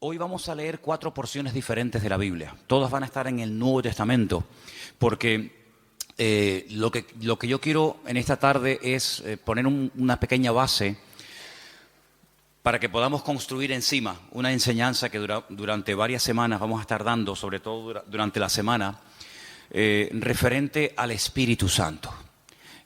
Hoy vamos a leer 4 porciones diferentes de la Biblia. Todas van a estar en el Nuevo Testamento, porque lo que yo quiero en esta tarde es poner una pequeña base para que podamos construir encima una enseñanza que durante varias semanas vamos a estar dando, sobre todo durante la semana, referente al Espíritu Santo.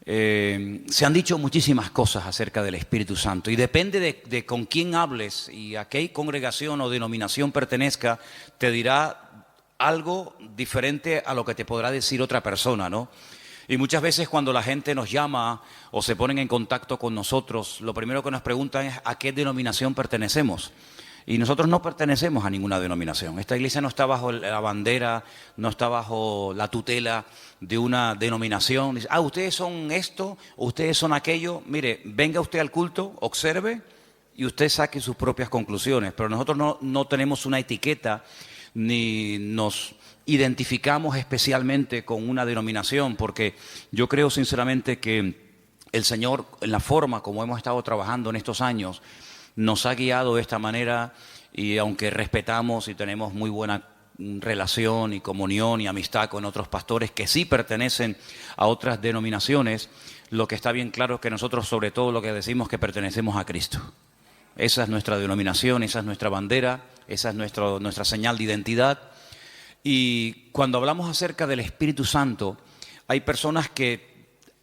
Se han dicho muchísimas cosas acerca del Espíritu Santo y depende de con quién hables y a qué congregación o denominación pertenezca, te dirá algo diferente a lo que te podrá decir otra persona, ¿no? Y muchas veces cuando la gente nos llama o se ponen en contacto con nosotros, lo primero que nos preguntan es ¿a qué denominación pertenecemos? Y nosotros no pertenecemos a ninguna denominación. Esta iglesia no está bajo la bandera, no está bajo la tutela de una denominación. Dice, ustedes son esto, ustedes son aquello. Mire, venga usted al culto, observe y usted saque sus propias conclusiones. Pero nosotros no tenemos una etiqueta ni nos identificamos especialmente con una denominación, porque yo creo sinceramente que el Señor, en la forma como hemos estado trabajando en estos años, nos ha guiado de esta manera y aunque respetamos y tenemos muy buena relación y comunión y amistad con otros pastores que sí pertenecen a otras denominaciones, lo que está bien claro es que nosotros sobre todo lo que decimos es que pertenecemos a Cristo. Esa es nuestra denominación, esa es nuestra bandera, esa es nuestra señal de identidad. Y cuando hablamos acerca del Espíritu Santo, hay personas que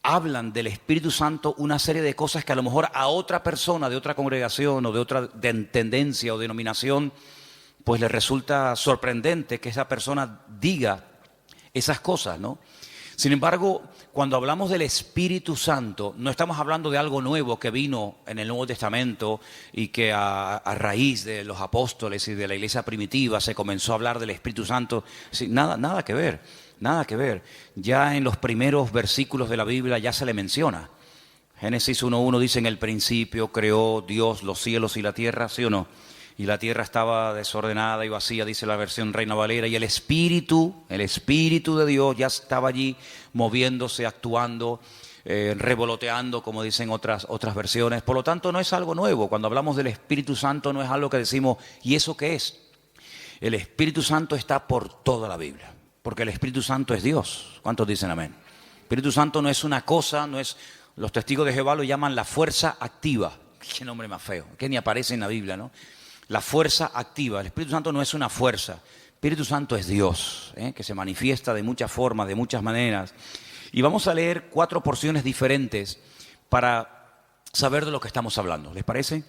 hablan del Espíritu Santo una serie de cosas que a lo mejor a otra persona de otra congregación o de otra tendencia o denominación, pues le resulta sorprendente que esa persona diga esas cosas, ¿no? Sin embargo, cuando hablamos del Espíritu Santo, no estamos hablando de algo nuevo que vino en el Nuevo Testamento y que a raíz de los apóstoles y de la iglesia primitiva se comenzó a hablar del Espíritu Santo. Sí, nada que ver, nada que ver. Ya en los primeros versículos de la Biblia ya se le menciona. Génesis 1:1 dice, en el principio creó Dios los cielos y la tierra, ¿sí o no? Y la tierra estaba desordenada y vacía, dice la versión Reina Valera, y el Espíritu de Dios ya estaba allí moviéndose, actuando, revoloteando, como dicen otras versiones. Por lo tanto, no es algo nuevo. Cuando hablamos del Espíritu Santo no es algo que decimos, ¿y eso qué es? El Espíritu Santo está por toda la Biblia, porque el Espíritu Santo es Dios. ¿Cuántos dicen amén? El Espíritu Santo no es una cosa, no es... Los testigos de Jehová lo llaman la fuerza activa. Qué nombre más feo, que ni aparece en la Biblia, ¿no? La fuerza activa. El Espíritu Santo no es una fuerza. El Espíritu Santo es Dios, que se manifiesta de muchas formas, de muchas maneras. Y vamos a leer 4 porciones diferentes para saber de lo que estamos hablando. ¿Les parece?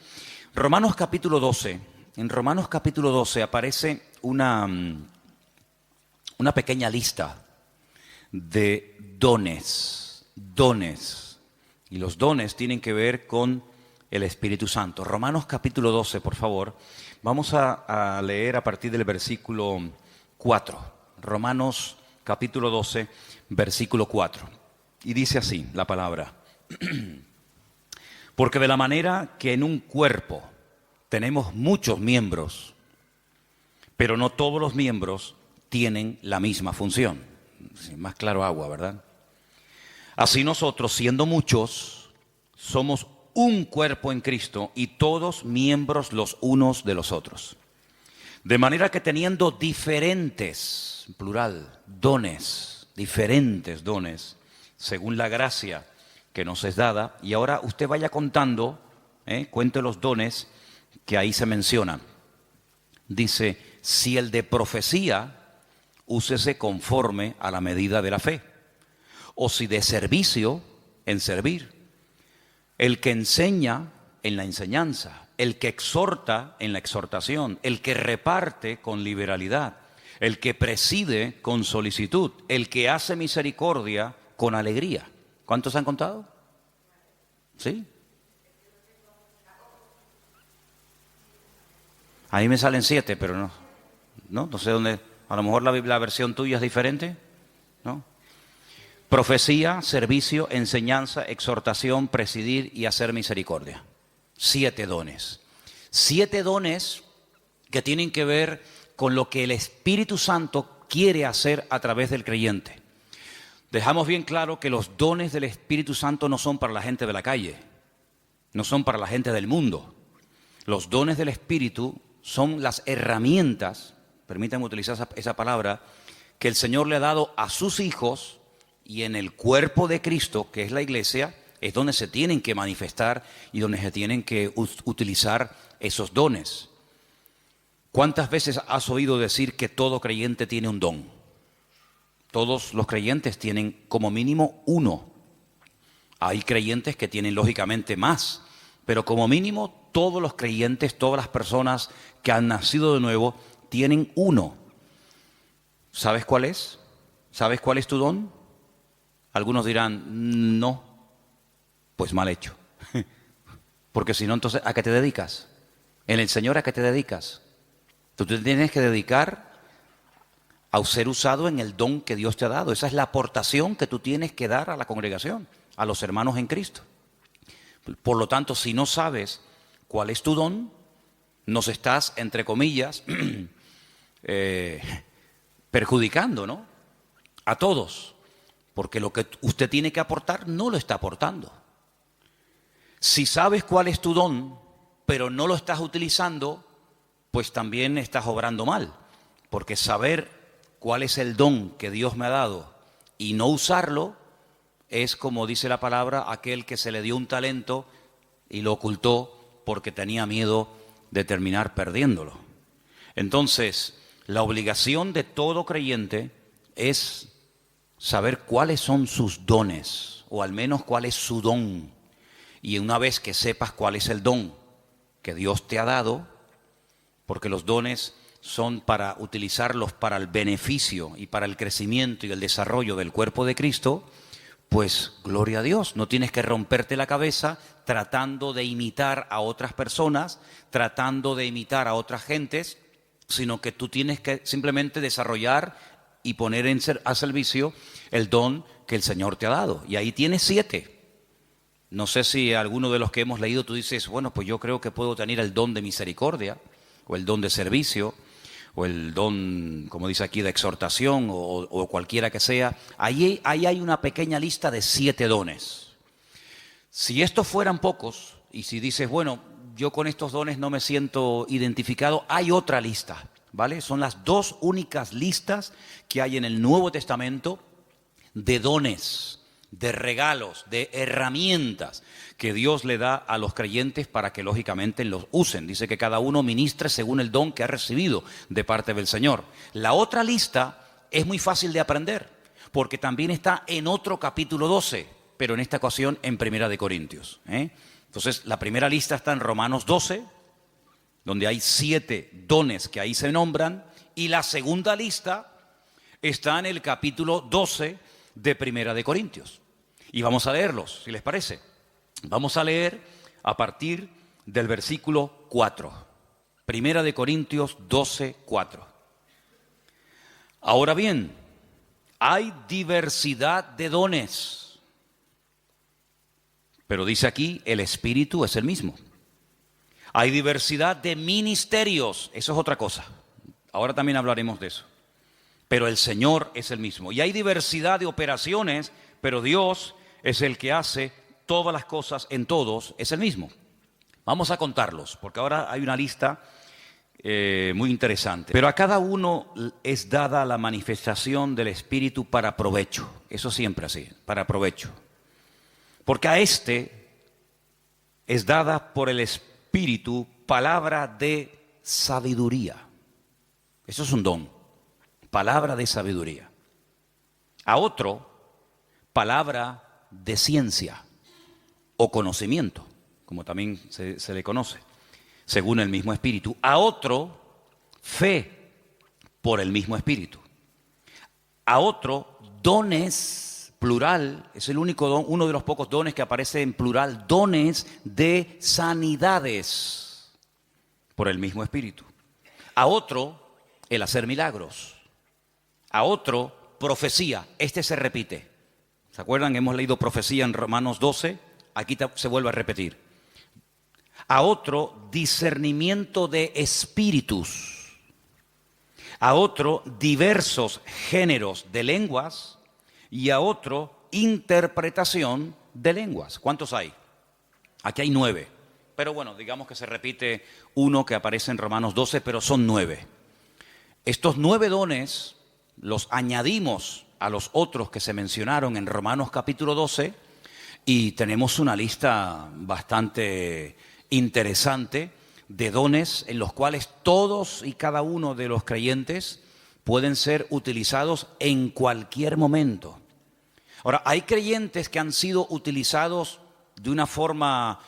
Romanos capítulo 12. En Romanos capítulo 12 aparece una pequeña lista de dones. Y los dones tienen que ver con el Espíritu Santo. Romanos capítulo 12, por favor. Vamos a leer a partir del versículo 4. Romanos capítulo 12, versículo 4. Y dice así la palabra. Porque de la manera que en un cuerpo tenemos muchos miembros, pero no todos los miembros tienen la misma función. Más claro agua, ¿verdad? Así nosotros, siendo muchos, somos un cuerpo en Cristo y todos miembros los unos de los otros. De manera que teniendo diferentes, plural, dones, diferentes dones, según la gracia que nos es dada, y ahora usted vaya contando, cuente los dones que ahí se mencionan. Dice, si el de profecía, úsese conforme a la medida de la fe, o si de servicio, en servir. El que enseña en la enseñanza, el que exhorta en la exhortación, el que reparte con liberalidad, el que preside con solicitud, el que hace misericordia con alegría. ¿Cuántos han contado? ¿Sí? A mí me salen 7, pero no sé dónde. A lo mejor la versión tuya es diferente, ¿no? Profecía, servicio, enseñanza, exhortación, presidir y hacer misericordia. 7 dones. 7 dones que tienen que ver con lo que el Espíritu Santo quiere hacer a través del creyente. Dejamos bien claro que los dones del Espíritu Santo no son para la gente de la calle, no son para la gente del mundo. Los dones del Espíritu son las herramientas, permítanme utilizar esa palabra, que el Señor le ha dado a sus hijos, y en el cuerpo de Cristo, que es la iglesia, es donde se tienen que manifestar y donde se tienen que utilizar esos dones. ¿Cuántas veces has oído decir que todo creyente tiene un don? Todos los creyentes tienen como mínimo uno. Hay creyentes que tienen lógicamente más, pero como mínimo todos los creyentes, todas las personas que han nacido de nuevo, tienen uno. ¿Sabes cuál es? ¿Sabes cuál es tu don? Algunos dirán, no, pues mal hecho. Porque si no, entonces, ¿a qué te dedicas? En el Señor, ¿a qué te dedicas? Tú te tienes que dedicar a ser usado en el don que Dios te ha dado. Esa es la aportación que tú tienes que dar a la congregación, a los hermanos en Cristo. Por lo tanto, si no sabes cuál es tu don, nos estás, entre comillas, perjudicando, ¿no? A todos. Porque lo que usted tiene que aportar no lo está aportando. Si sabes cuál es tu don, pero no lo estás utilizando, pues también estás obrando mal. Porque saber cuál es el don que Dios me ha dado y no usarlo, es como dice la palabra, aquel que se le dio un talento y lo ocultó porque tenía miedo de terminar perdiéndolo. Entonces, la obligación de todo creyente es saber cuáles son sus dones, o al menos cuál es su don. Y una vez que sepas cuál es el don que Dios te ha dado, porque los dones son para utilizarlos para el beneficio y para el crecimiento y el desarrollo del cuerpo de Cristo, pues gloria a Dios, no tienes que romperte la cabeza tratando de imitar a otras personas, tratando de imitar a otras gentes, sino que tú tienes que simplemente desarrollar y poner a servicio el don que el Señor te ha dado. Y ahí tienes 7. No sé si alguno de los que hemos leído tú dices, bueno, pues yo creo que puedo tener el don de misericordia, o el don de servicio, o el don, como dice aquí, de exhortación, o cualquiera que sea. Ahí hay una pequeña lista de 7 dones. Si estos fueran pocos, y si dices, bueno, yo con estos dones no me siento identificado, hay otra lista, ¿vale? Son las 2 únicas listas que hay en el Nuevo Testamento de dones, de regalos, de herramientas que Dios le da a los creyentes para que lógicamente los usen. Dice que cada uno ministre según el don que ha recibido de parte del Señor. La otra lista es muy fácil de aprender, porque también está en otro capítulo 12, pero en esta ocasión en Primera de Corintios. Entonces, la primera lista está en Romanos 12, donde hay 7 dones que ahí se nombran, y la segunda lista está en el capítulo 12 de Primera de Corintios. Y vamos a leerlos, si les parece. Vamos a leer a partir del versículo 4. Primera de Corintios 12, 4. Ahora bien, hay diversidad de dones, pero dice aquí, el Espíritu es el mismo. Hay diversidad de ministerios, eso es otra cosa. Ahora también hablaremos de eso. Pero el Señor es el mismo. Y hay diversidad de operaciones, pero Dios es el que hace todas las cosas en todos, es el mismo. Vamos a contarlos, porque ahora hay una lista muy interesante. Pero a cada uno es dada la manifestación del Espíritu para provecho. Eso siempre así, para provecho. Porque a este es dada por el Espíritu palabra de sabiduría. Eso es un don. Palabra de sabiduría. A otro, palabra de ciencia o conocimiento, como también se le conoce, según el mismo Espíritu. A otro, fe por el mismo Espíritu. A otro, dones, plural, es el único don, uno de los pocos dones que aparece en plural, dones de sanidades por el mismo Espíritu. A otro, el hacer milagros. A otro, profecía. Este se repite. ¿Se acuerdan? Hemos leído profecía en Romanos 12. Aquí se vuelve a repetir. A otro, discernimiento de espíritus. A otro, diversos géneros de lenguas. Y a otro, interpretación de lenguas. ¿Cuántos hay? Aquí hay 9. Pero bueno, digamos que se repite uno que aparece en Romanos 12, pero son 9. Estos 9 dones los añadimos a los otros que se mencionaron en Romanos capítulo 12 y tenemos una lista bastante interesante de dones en los cuales todos y cada uno de los creyentes pueden ser utilizados en cualquier momento. Ahora, hay creyentes que han sido utilizados de una forma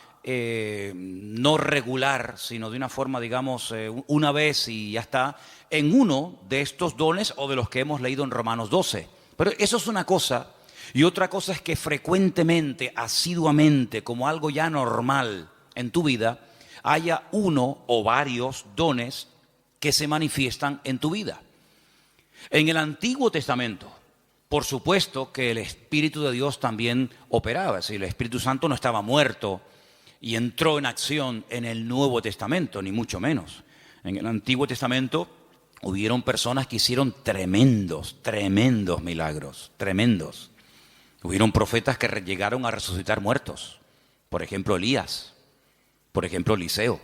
no regular, sino de una forma, digamos, una vez y ya está, en uno de estos dones o de los que hemos leído en Romanos 12. Pero eso es una cosa, y otra cosa es que frecuentemente, asiduamente, como algo ya normal en tu vida, haya uno o varios dones que se manifiestan en tu vida. En el Antiguo Testamento, por supuesto que el Espíritu de Dios también operaba, es decir, el Espíritu Santo no estaba muerto y entró en acción en el Nuevo Testamento, ni mucho menos. En el Antiguo Testamento hubieron personas que hicieron tremendos milagros, tremendos. Hubieron profetas que llegaron a resucitar muertos, por ejemplo Elías, por ejemplo Eliseo.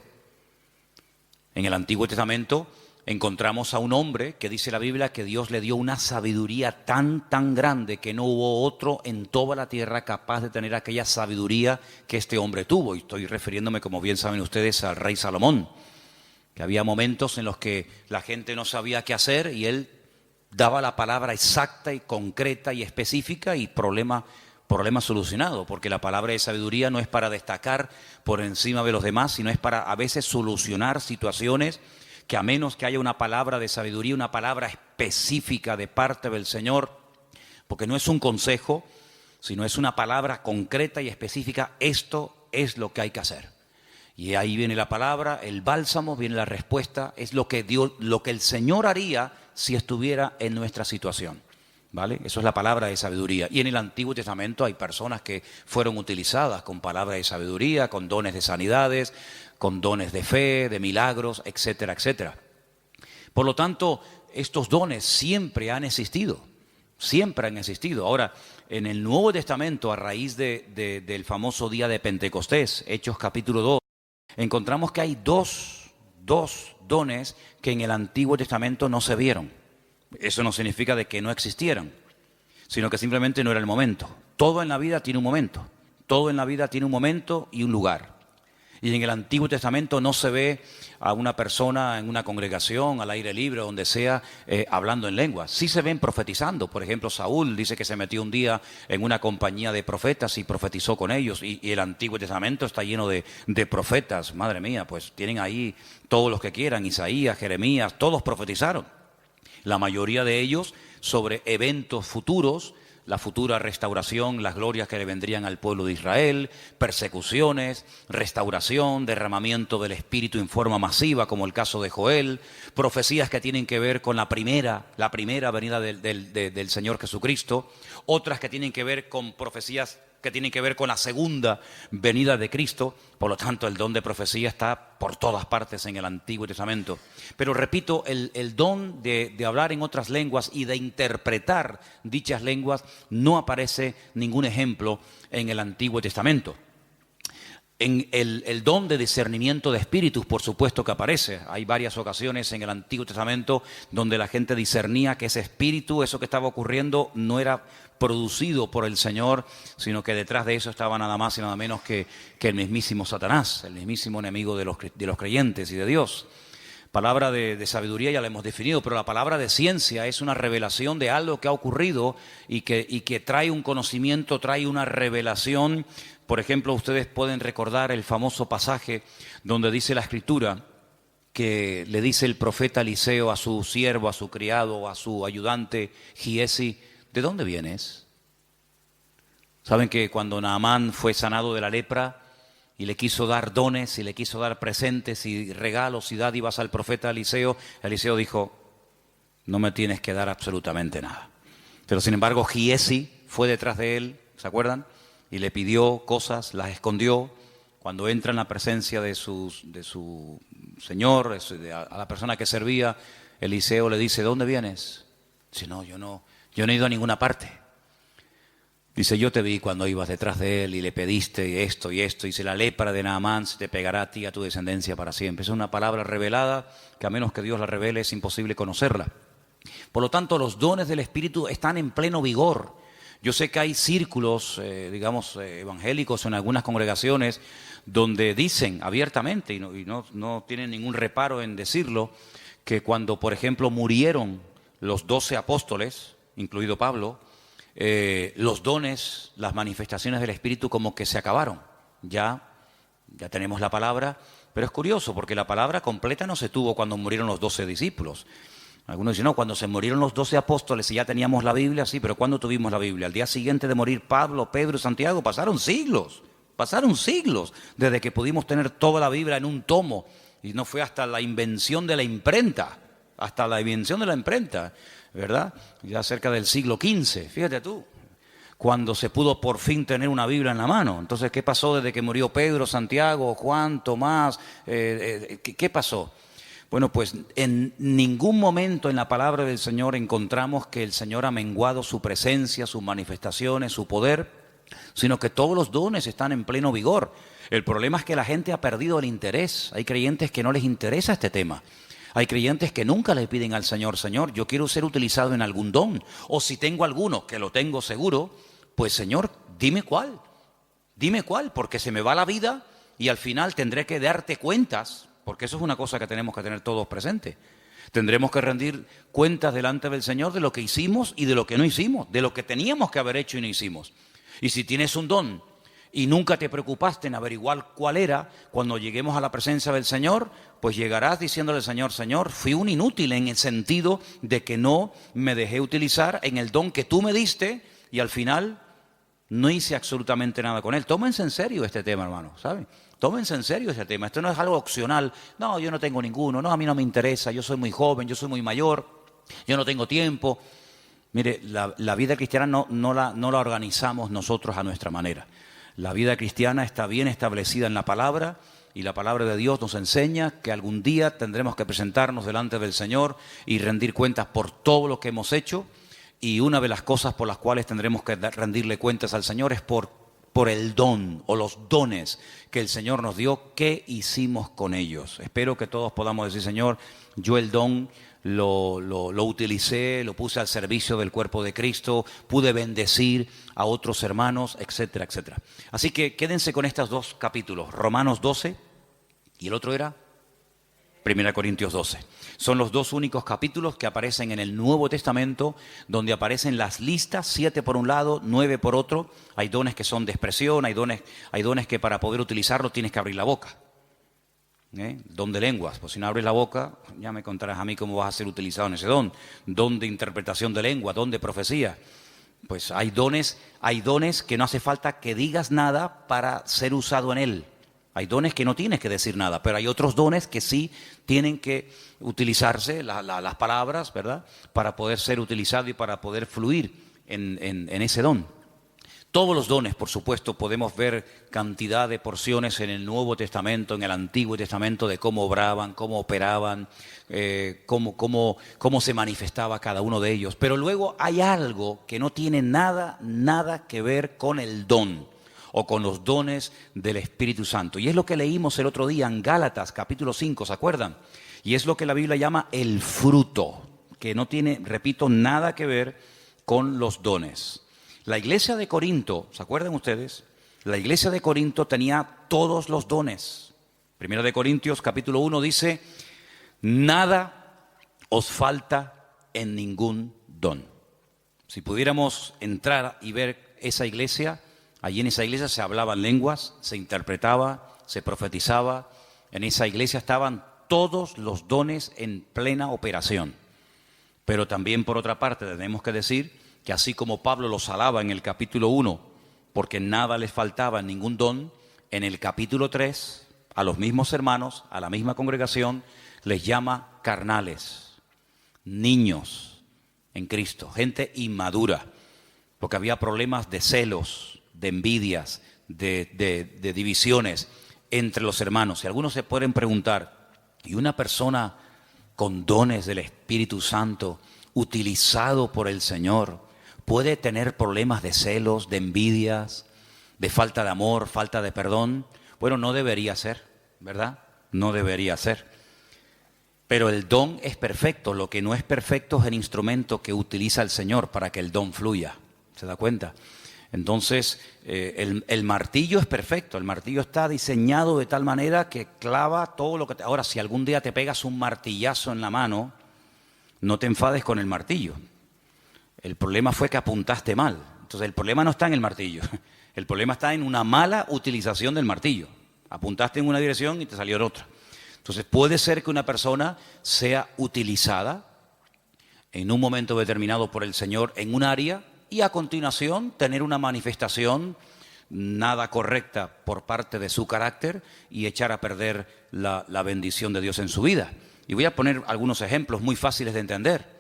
En el Antiguo Testamento encontramos a un hombre que dice la Biblia que Dios le dio una sabiduría tan grande que no hubo otro en toda la tierra capaz de tener aquella sabiduría que este hombre tuvo. Y estoy refiriéndome, como bien saben ustedes, al rey Salomón, que había momentos en los que la gente no sabía qué hacer y él daba la palabra exacta y concreta y específica y problema solucionado, porque la palabra de sabiduría no es para destacar por encima de los demás, sino es para a veces solucionar situaciones que a menos que haya una palabra de sabiduría, una palabra específica de parte del Señor, porque no es un consejo, sino es una palabra concreta y específica, esto es lo que hay que hacer. Y ahí viene la palabra, el bálsamo, viene la respuesta, es lo que el Señor haría si estuviera en nuestra situación, ¿vale? Eso es la palabra de sabiduría. Y en el Antiguo Testamento hay personas que fueron utilizadas con palabra de sabiduría, con dones de sanidades, con dones de fe, de milagros, etcétera, etcétera. Por lo tanto, estos dones siempre han existido, siempre han existido. Ahora, en el Nuevo Testamento, a raíz del famoso día de Pentecostés, Hechos capítulo 2, encontramos que hay dos dones que en el Antiguo Testamento no se vieron. Eso no significa de que no existieran, sino que simplemente no era el momento. Todo en la vida tiene un momento, todo en la vida tiene un momento y un lugar. Y en el Antiguo Testamento no se ve a una persona en una congregación, al aire libre, donde sea, hablando en lenguas. Sí se ven profetizando. Por ejemplo, Saúl dice que se metió un día en una compañía de profetas y profetizó con ellos. Y el Antiguo Testamento está lleno de profetas. Madre mía, pues tienen ahí todos los que quieran. Isaías, Jeremías, todos profetizaron. La mayoría de ellos sobre eventos futuros, la futura restauración, las glorias que le vendrían al pueblo de Israel, persecuciones, restauración, derramamiento del Espíritu en forma masiva, como el caso de Joel, profecías que tienen que ver con la primera venida del Señor Jesucristo, otras que tienen que ver con profecías que tienen que ver con la segunda venida de Cristo. Por lo tanto, el don de profecía está por todas partes en el Antiguo Testamento. Pero repito, el don de hablar en otras lenguas y de interpretar dichas lenguas no aparece ningún ejemplo en el Antiguo Testamento. En el don de discernimiento de espíritus, por supuesto que aparece. Hay varias ocasiones en el Antiguo Testamento donde la gente discernía que ese espíritu, eso que estaba ocurriendo, no era producido por el Señor, sino que detrás de eso estaba nada más y nada menos que el mismísimo Satanás, el mismísimo enemigo de los creyentes y de Dios. Palabra de sabiduría ya la hemos definido, pero la palabra de ciencia es una revelación de algo que ha ocurrido y que trae un conocimiento, trae una revelación. Por ejemplo, ustedes pueden recordar el famoso pasaje donde dice la Escritura que le dice el profeta Eliseo a su siervo, a su criado, a su ayudante Giesi: ¿de dónde vienes? Saben que cuando Naamán fue sanado de la lepra y le quiso dar dones y le quiso dar presentes y regalos y dádivas al profeta Eliseo, Eliseo dijo: no me tienes que dar absolutamente nada. Pero sin embargo Giesi fue detrás de él, ¿se acuerdan? Y le pidió cosas, las escondió. Cuando entra en la presencia de su señor, a la persona que servía, Eliseo le dice: ¿de dónde vienes? Dice: no, yo no he ido a ninguna parte. Dice, yo te vi cuando ibas detrás de él y le pediste esto y esto. Dice, la lepra de Naamán se te pegará a ti y a tu descendencia para siempre. Es una palabra revelada que a menos que Dios la revele es imposible conocerla. Por lo tanto, los dones del Espíritu están en pleno vigor. Yo sé que hay círculos, evangélicos en algunas congregaciones donde dicen abiertamente, y no tienen ningún reparo en decirlo, que cuando, por ejemplo, murieron los 12 apóstoles, incluido Pablo, los dones, las manifestaciones del Espíritu como que se acabaron. Ya tenemos la palabra, pero es curioso porque la palabra completa no se tuvo cuando murieron los 12 discípulos. Algunos dicen, no, cuando se murieron los 12 apóstoles y ya teníamos la Biblia, sí, pero ¿cuándo tuvimos la Biblia? Al día siguiente de morir Pablo, Pedro y Santiago, pasaron siglos desde que pudimos tener toda la Biblia en un tomo, y no fue hasta la invención de la imprenta, ¿verdad? Ya cerca del siglo XV, fíjate tú, cuando se pudo por fin tener una Biblia en la mano. Entonces, ¿qué pasó desde que murió Pedro, Santiago, Juan, Tomás? ¿Qué pasó? Bueno, pues en ningún momento en la palabra del Señor encontramos que el Señor ha menguado su presencia, sus manifestaciones, su poder, sino que todos los dones están en pleno vigor. El problema es que la gente ha perdido el interés. Hay creyentes que no les interesa este tema. Hay creyentes que nunca le piden al Señor, Señor, yo quiero ser utilizado en algún don. O si tengo alguno, que lo tengo seguro, pues Señor, dime cuál, porque se me va la vida y al final tendré que darte cuentas. Porque eso es una cosa que tenemos que tener todos presentes. Tendremos que rendir cuentas delante del Señor de lo que hicimos y de lo que no hicimos, de lo que teníamos que haber hecho y no hicimos. Y si tienes un don y nunca te preocupaste en averiguar cuál era, cuando lleguemos a la presencia del Señor, pues llegarás diciéndole al Señor, Señor, fui un inútil en el sentido de que no me dejé utilizar en el don que tú me diste y al final no hice absolutamente nada con él. Tómense en serio este tema, hermano, ¿saben? Tómense en serio ese tema. Esto no es algo opcional. No, yo no tengo ninguno. No, a mí no me interesa. Yo soy muy joven, yo soy muy mayor. Yo no tengo tiempo. Mire, la vida cristiana no la organizamos nosotros a nuestra manera. La vida cristiana está bien establecida en la palabra y la palabra de Dios nos enseña que algún día tendremos que presentarnos delante del Señor y rendir cuentas por todo lo que hemos hecho. Y una de las cosas por las cuales tendremos que rendirle cuentas al Señor es por el don o los dones que el Señor nos dio, ¿qué hicimos con ellos? Espero que todos podamos decir, Señor, yo el don lo utilicé, lo puse al servicio del cuerpo de Cristo, pude bendecir a otros hermanos, etcétera, etcétera. Así que quédense con estos dos capítulos, Romanos 12 y el otro era 1 Corintios 12. Son los dos únicos capítulos que aparecen en el Nuevo Testamento, donde aparecen las listas, 7 por un lado, 9 por otro. Hay dones que son de expresión, hay dones que para poder utilizarlos tienes que abrir la boca. Don de lenguas, pues si no abres la boca, ya me contarás a mí cómo vas a ser utilizado en ese don. Don de interpretación de lengua, don de profecía. Pues hay dones que no hace falta que digas nada para ser usado en él. Hay dones que no tienes que decir nada, pero hay otros dones que sí tienen que utilizarse, las palabras, ¿verdad?, para poder ser utilizado y para poder fluir en ese don. Todos los dones, por supuesto, podemos ver cantidad de porciones en el Nuevo Testamento, en el Antiguo Testamento, de cómo obraban, cómo operaban, cómo se manifestaba cada uno de ellos. Pero luego hay algo que no tiene nada que ver con el don o con los dones del Espíritu Santo. Y es lo que leímos el otro día en Gálatas, capítulo 5, ¿se acuerdan? Y es lo que la Biblia llama el fruto, que no tiene, repito, nada que ver con los dones. La iglesia de Corinto, ¿se acuerdan ustedes? La iglesia de Corinto tenía todos los dones. Primera de Corintios, capítulo 1, dice, nada os falta en ningún don. Si pudiéramos entrar y ver esa iglesia, allí en esa iglesia se hablaban lenguas, se interpretaba, se profetizaba. En esa iglesia estaban todos los dones en plena operación. Pero también, por otra parte, tenemos que decir que así como Pablo los alaba en el capítulo 1, porque nada les faltaba en ningún don, en el capítulo 3, a los mismos hermanos, a la misma congregación, les llama carnales, niños en Cristo, gente inmadura, porque había problemas de celos, de envidias, de divisiones entre los hermanos. Y algunos se pueden preguntar, ¿y una persona con dones del Espíritu Santo, utilizado por el Señor, puede tener problemas de celos, de envidias, de falta de amor, falta de perdón. Bueno, no debería ser, ¿verdad? No debería ser. Pero el don es perfecto. Lo que no es perfecto es el instrumento que utiliza el Señor para que el don fluya. ¿Se da cuenta? Entonces, el martillo es perfecto. El martillo está diseñado de tal manera que clava todo lo que te... Ahora, si algún día te pegas un martillazo en la mano, no te enfades con el martillo. El problema fue que apuntaste mal. Entonces, el problema no está en el martillo. El problema está en una mala utilización del martillo. Apuntaste en una dirección y te salió en otra. Entonces, puede ser que una persona sea utilizada en un momento determinado por el Señor en un área y a continuación tener una manifestación nada correcta por parte de su carácter y echar a perder la bendición de Dios en su vida. Y voy a poner algunos ejemplos muy fáciles de entender.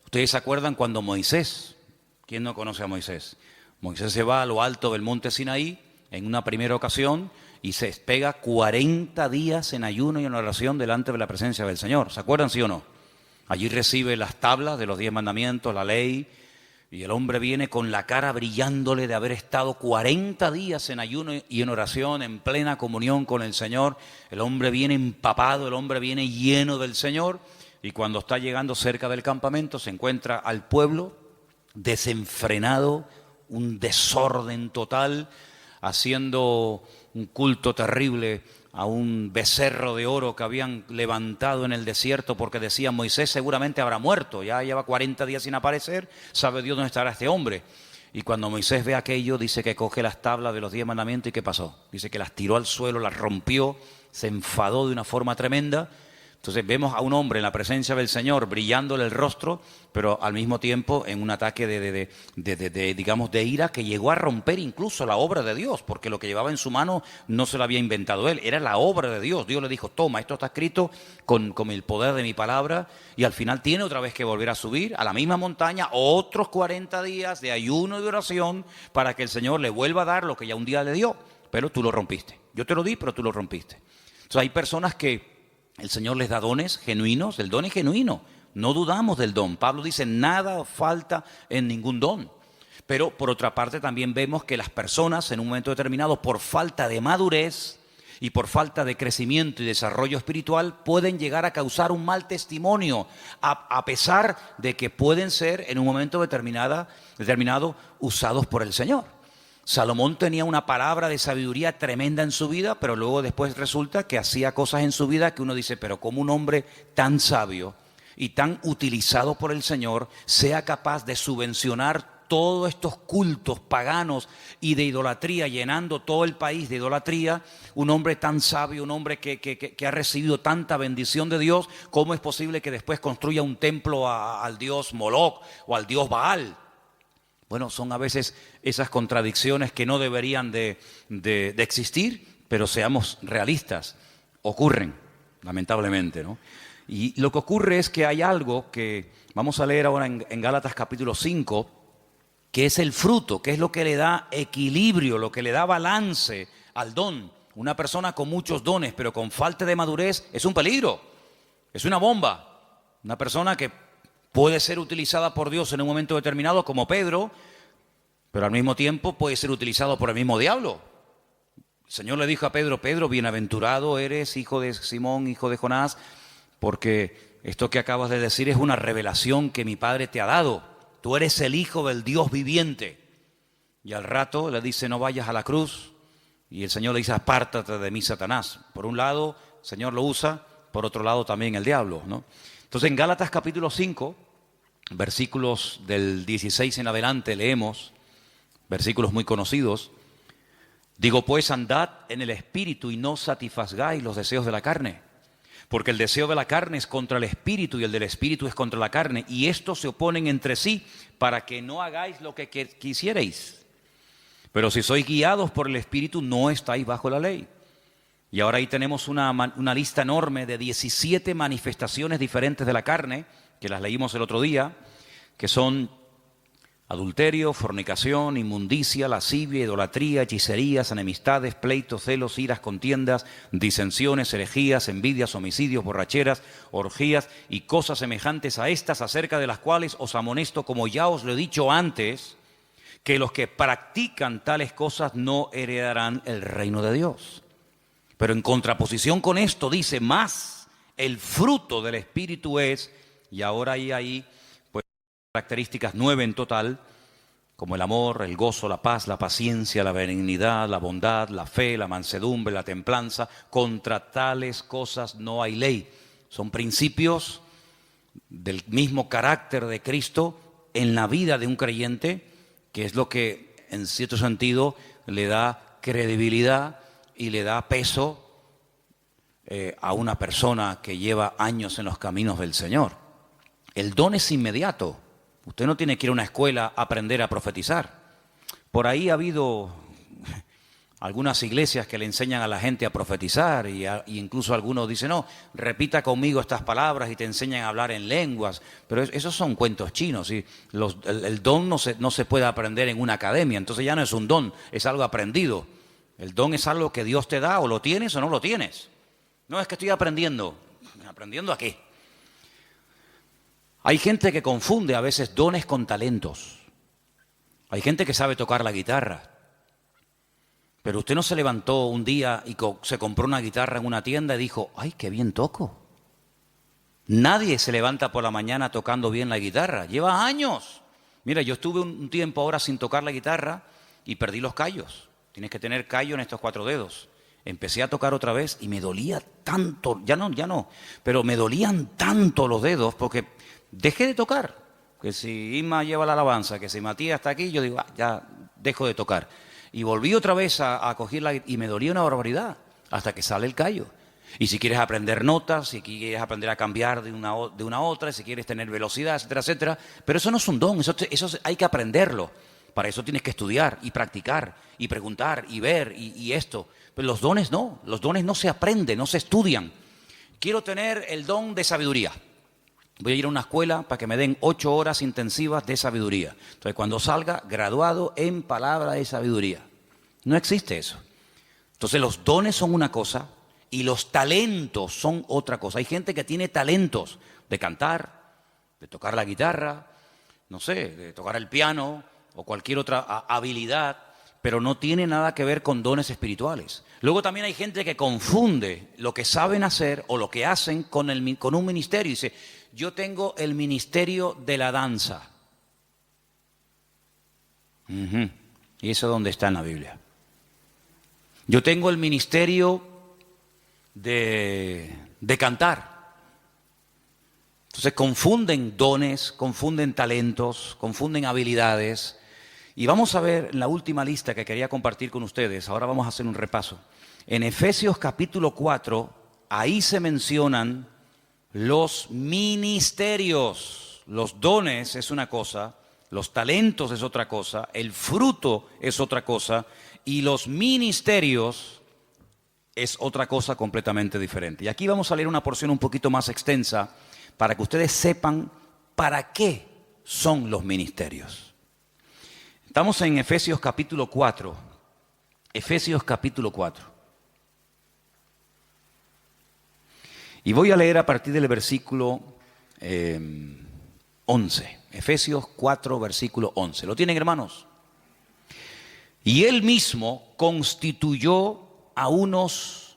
Ustedes se acuerdan cuando Moisés, ¿quién no conoce a Moisés? Moisés se va a lo alto del monte Sinaí en una primera ocasión y se pega 40 días en ayuno y en oración delante de la presencia del Señor. ¿Se acuerdan, sí o no? Allí recibe las tablas de los 10 mandamientos, la ley, y el hombre viene con la cara brillándole de haber estado 40 días en ayuno y en oración, en plena comunión con el Señor. El hombre viene empapado, el hombre viene lleno del Señor, y cuando está llegando cerca del campamento se encuentra al pueblo desenfrenado, un desorden total, haciendo un culto terrible a un becerro de oro que habían levantado en el desierto porque decían Moisés seguramente habrá muerto, ya lleva 40 días sin aparecer, sabe Dios dónde estará este hombre. Y cuando Moisés ve aquello, dice que coge las tablas de los 10 mandamientos y ¿qué pasó? Dice que las tiró al suelo, las rompió, se enfadó de una forma tremenda. Entonces vemos a un hombre en la presencia del Señor brillándole el rostro, pero al mismo tiempo en un ataque de ira que llegó a romper incluso la obra de Dios, porque lo que llevaba en su mano no se lo había inventado él, era la obra de Dios. Dios le dijo, toma, esto está escrito con el poder de mi palabra, y al final tiene otra vez que volver a subir a la misma montaña, otros 40 días de ayuno y de oración para que el Señor le vuelva a dar lo que ya un día le dio, pero tú lo rompiste. Yo te lo di, pero tú lo rompiste. Entonces hay personas que el Señor les da dones genuinos, el don es genuino, no dudamos del don. Pablo dice, nada falta en ningún don. Pero por otra parte también vemos que las personas en un momento determinado, por falta de madurez y por falta de crecimiento y desarrollo espiritual, pueden llegar a causar un mal testimonio, a pesar de que pueden ser en un momento determinado usados por el Señor. Salomón tenía una palabra de sabiduría tremenda en su vida, pero luego después resulta que hacía cosas en su vida que uno dice, pero ¿cómo un hombre tan sabio y tan utilizado por el Señor sea capaz de subvencionar todos estos cultos paganos y de idolatría, llenando todo el país de idolatría? Un hombre tan sabio, un hombre que ha recibido tanta bendición de Dios, ¿cómo es posible que después construya un templo al dios Moloch o al dios Baal? Bueno, son a veces esas contradicciones que no deberían de existir, pero seamos realistas, ocurren, lamentablemente, ¿no? Y lo que ocurre es que hay algo que vamos a leer ahora en Gálatas capítulo 5, que es el fruto, que es lo que le da equilibrio, lo que le da balance al don. Una persona con muchos dones, pero con falta de madurez, es un peligro, es una bomba. Una persona que puede ser utilizada por Dios en un momento determinado, como Pedro, pero al mismo tiempo puede ser utilizado por el mismo diablo. El Señor le dijo a Pedro, Pedro, bienaventurado eres, hijo de Simón, hijo de Jonás, porque esto que acabas de decir es una revelación que mi Padre te ha dado. Tú eres el Hijo del Dios viviente. Y al rato le dice, no vayas a la cruz. Y el Señor le dice, apártate de mí, Satanás. Por un lado, el Señor lo usa, por otro lado también el diablo, ¿no? Entonces en Gálatas capítulo 5, versículos del 16 en adelante leemos, versículos muy conocidos. Digo pues, andad en el Espíritu y no satisfagáis los deseos de la carne. Porque el deseo de la carne es contra el Espíritu y el del Espíritu es contra la carne. Y estos se oponen entre sí para que no hagáis lo que quisierais. Pero si sois guiados por el Espíritu no estáis bajo la ley. Y ahora ahí tenemos una lista enorme de 17 manifestaciones diferentes de la carne, que las leímos el otro día, que son adulterio, fornicación, inmundicia, lascivia, idolatría, hechicerías, enemistades, pleitos, celos, iras, contiendas, disensiones, herejías, envidias, homicidios, borracheras, orgías y cosas semejantes a estas, acerca de las cuales os amonesto, como ya os lo he dicho antes, que los que practican tales cosas no heredarán el reino de Dios. Pero en contraposición con esto dice, más el fruto del Espíritu es, y ahora hay ahí pues características 9 en total, como el amor, el gozo, la paz, la paciencia, la benignidad, la bondad, la fe, la mansedumbre, la templanza. Contra tales cosas no hay ley. Son principios del mismo carácter de Cristo en la vida de un creyente, que es lo que en cierto sentido le da credibilidad y le da peso a una persona que lleva años en los caminos del Señor. El don es inmediato. Usted no tiene que ir a una escuela a aprender a profetizar. Por ahí ha habido algunas iglesias que le enseñan a la gente a profetizar y incluso algunos dicen, no, repita conmigo estas palabras y te enseñan a hablar en lenguas. Pero esos son cuentos chinos. ¿Sí? El don no se puede aprender en una academia, entonces ya no es un don, es algo aprendido. El don es algo que Dios te da, o lo tienes o no lo tienes. No, es que estoy aprendiendo. ¿Aprendiendo a qué? Hay gente que confunde a veces dones con talentos. Hay gente que sabe tocar la guitarra. Pero usted no se levantó un día y se compró una guitarra en una tienda y dijo, ¡ay, qué bien toco! Nadie se levanta por la mañana tocando bien la guitarra. Lleva años. Mira, yo estuve un tiempo ahora sin tocar la guitarra y perdí los callos. Tienes que tener callo en estos 4 dedos. Empecé a tocar otra vez y me dolía tanto, ya no, pero me dolían tanto los dedos porque dejé de tocar. Que si Inma lleva la alabanza, que si Matías está aquí, yo digo, ya dejo de tocar. Y volví otra vez a cogerla y me dolía una barbaridad hasta que sale el callo. Y si quieres aprender notas, si quieres aprender a cambiar de una a otra, si quieres tener velocidad, etcétera, etcétera. Pero eso no es un don, eso hay que aprenderlo. Para eso tienes que estudiar y practicar y preguntar y ver y esto. Pero los dones no se aprenden, no se estudian. Quiero tener el don de sabiduría. Voy a ir a una escuela para que me den 8 horas intensivas de sabiduría. Entonces, cuando salga, graduado en palabra de sabiduría. No existe eso. Entonces, los dones son una cosa y los talentos son otra cosa. Hay gente que tiene talentos de cantar, de tocar la guitarra, no sé, de tocar el piano o cualquier otra habilidad, pero no tiene nada que ver con dones espirituales. Luego también hay gente que confunde lo que saben hacer o lo que hacen con un ministerio. Y dice, yo tengo el ministerio de la danza. ¿Y eso dónde está en la Biblia? Yo tengo el ministerio de cantar. Entonces confunden dones, confunden talentos, confunden habilidades. Y vamos a ver en la última lista que quería compartir con ustedes, ahora vamos a hacer un repaso. En Efesios capítulo 4, ahí se mencionan los ministerios. Los dones es una cosa, los talentos es otra cosa, el fruto es otra cosa y los ministerios es otra cosa completamente diferente. Y aquí vamos a leer una porción un poquito más extensa para que ustedes sepan para qué son los ministerios. Estamos en Efesios capítulo 4. Efesios capítulo 4. Y voy a leer a partir del versículo 11. Efesios 4, versículo 11. ¿Lo tienen, hermanos? Y él mismo constituyó a unos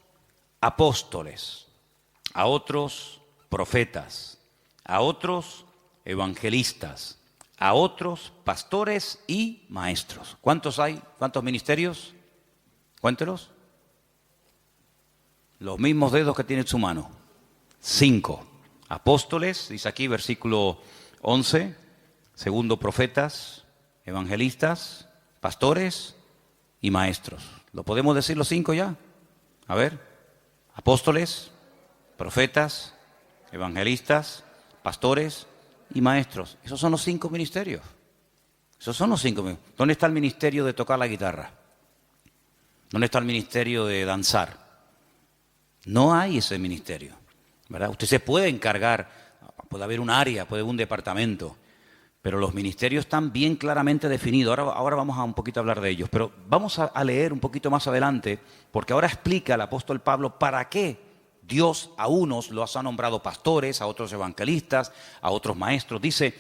apóstoles, a otros profetas, a otros evangelistas, a otros pastores y maestros. ¿Cuántos hay? ¿Cuántos ministerios? Cuéntelos. Los mismos dedos que tiene en su mano. 5. Apóstoles, dice aquí versículo 11. Segundo, profetas, evangelistas, pastores y maestros. ¿Lo podemos decir los 5 ya? A ver. Apóstoles, profetas, evangelistas, pastores y maestros. Esos son los 5 ministerios. Esos son los 5 ministerios. ¿Dónde está el ministerio de tocar la guitarra? ¿Dónde está el ministerio de danzar? No hay ese ministerio, ¿verdad? Usted se puede encargar, puede haber un área, puede haber un departamento, Pero los ministerios están bien claramente definidos. Ahora vamos a un poquito a hablar de ellos. Pero vamos a leer un poquito más adelante, porque ahora explica el apóstol Pablo para qué Dios a unos los ha nombrado pastores, a otros evangelistas, a otros maestros. Dice,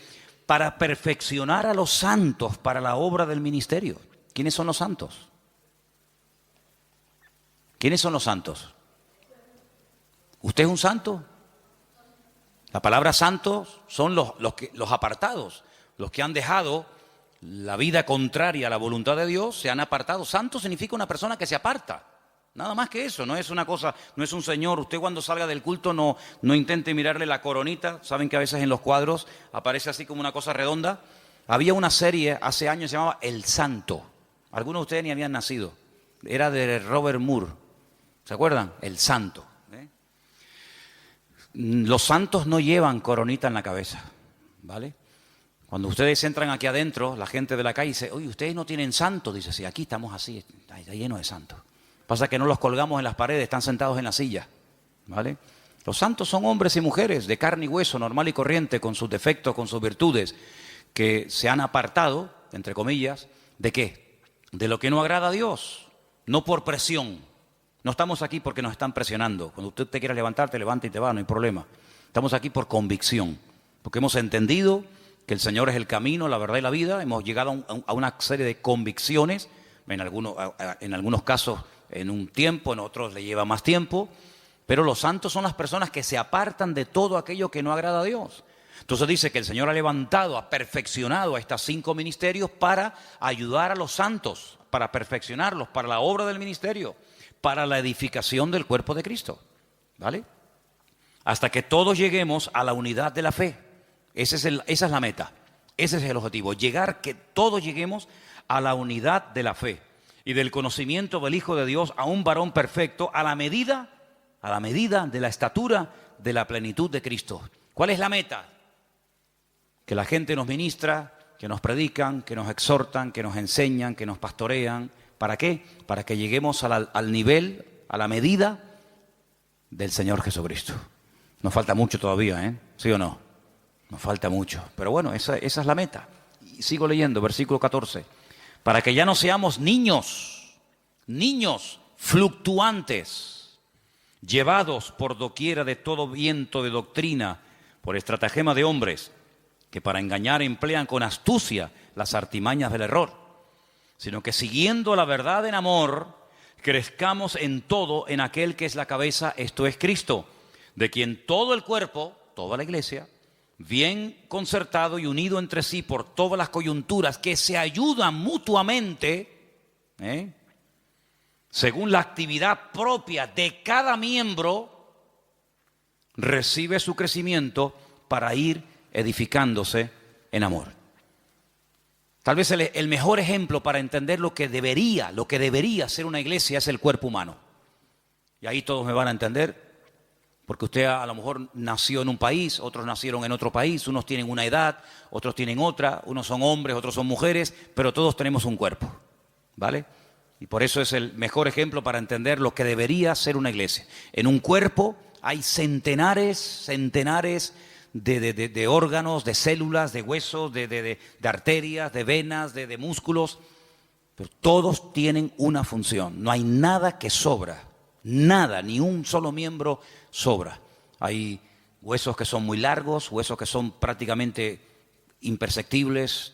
para perfeccionar a los santos para la obra del ministerio. ¿Quiénes son los santos? ¿Quiénes son los santos? ¿Usted es un santo? La palabra santos son los apartados, los que han dejado la vida contraria a la voluntad de Dios, se han apartado. Santo significa una persona que se aparta. Nada más que eso, no es una cosa, no es un señor. Usted cuando salga del culto no intente mirarle la coronita. Saben que a veces en los cuadros aparece así como una cosa redonda. Había una serie hace años que se llamaba El Santo. Algunos de ustedes ni habían nacido. Era de Robert Moore. ¿Se acuerdan? El Santo. Los santos no llevan coronita en la cabeza, ¿vale? Cuando ustedes entran aquí adentro, la gente de la calle dice, oye, ¿ustedes no tienen santos? Dice, sí, aquí estamos así, está lleno de santos. Pasa que no los colgamos en las paredes, están sentados en la silla, ¿vale? Los santos son hombres y mujeres de carne y hueso, normal y corriente, con sus defectos, con sus virtudes, que se han apartado, entre comillas, ¿de qué? De lo que no agrada a Dios, no por presión. No estamos aquí porque nos están presionando. Cuando usted te quiera levantar, te levanta y te va, no hay problema. Estamos aquí por convicción, porque hemos entendido que el Señor es el camino, la verdad y la vida. Hemos llegado a una serie de convicciones, en algunos casos en un tiempo, en otros le lleva más tiempo, pero los santos son las personas que se apartan de todo aquello que no agrada a Dios. Entonces dice que el Señor ha levantado, ha perfeccionado a estos 5 ministerios para ayudar a los santos, para perfeccionarlos, para la obra del ministerio, para la edificación del cuerpo de Cristo, ¿vale? Hasta que todos lleguemos a la unidad de la fe. Esa es la meta, ese es el objetivo, que todos lleguemos a la unidad de la fe y del conocimiento del Hijo de Dios, a un varón perfecto, a la medida de la estatura de la plenitud de Cristo. ¿Cuál es la meta? Que la gente nos ministra, que nos predican, que nos exhortan, que nos enseñan, que nos pastorean. ¿Para qué? Para que lleguemos al nivel, a la medida del Señor Jesucristo. Nos falta mucho todavía, ¿eh? ¿Sí o no? Nos falta mucho. Pero bueno, esa es la meta. Y sigo leyendo, versículo 14. Para que ya no seamos niños fluctuantes, llevados por doquiera de todo viento de doctrina, por estratagema de hombres, que para engañar emplean con astucia las artimañas del error, sino que siguiendo la verdad en amor, crezcamos en todo en aquel que es la cabeza, esto es Cristo, de quien todo el cuerpo, toda la iglesia, bien concertado y unido entre sí por todas las coyunturas, que se ayudan mutuamente, según la actividad propia de cada miembro, recibe su crecimiento para ir edificándose en amor. Tal vez el mejor ejemplo para entender lo que debería ser una iglesia es el cuerpo humano. Y ahí todos me van a entender, porque usted a lo mejor nació en un país, otros nacieron en otro país, unos tienen una edad, otros tienen otra, unos son hombres, otros son mujeres, pero todos tenemos un cuerpo, ¿vale? Y por eso es el mejor ejemplo para entender lo que debería ser una iglesia. En un cuerpo hay centenares de órganos, de células, de huesos, de arterias, de venas, de músculos, pero todos tienen una función. No hay nada que sobra, nada, ni un solo miembro sobra. Hay huesos que son muy largos, huesos que son prácticamente imperceptibles,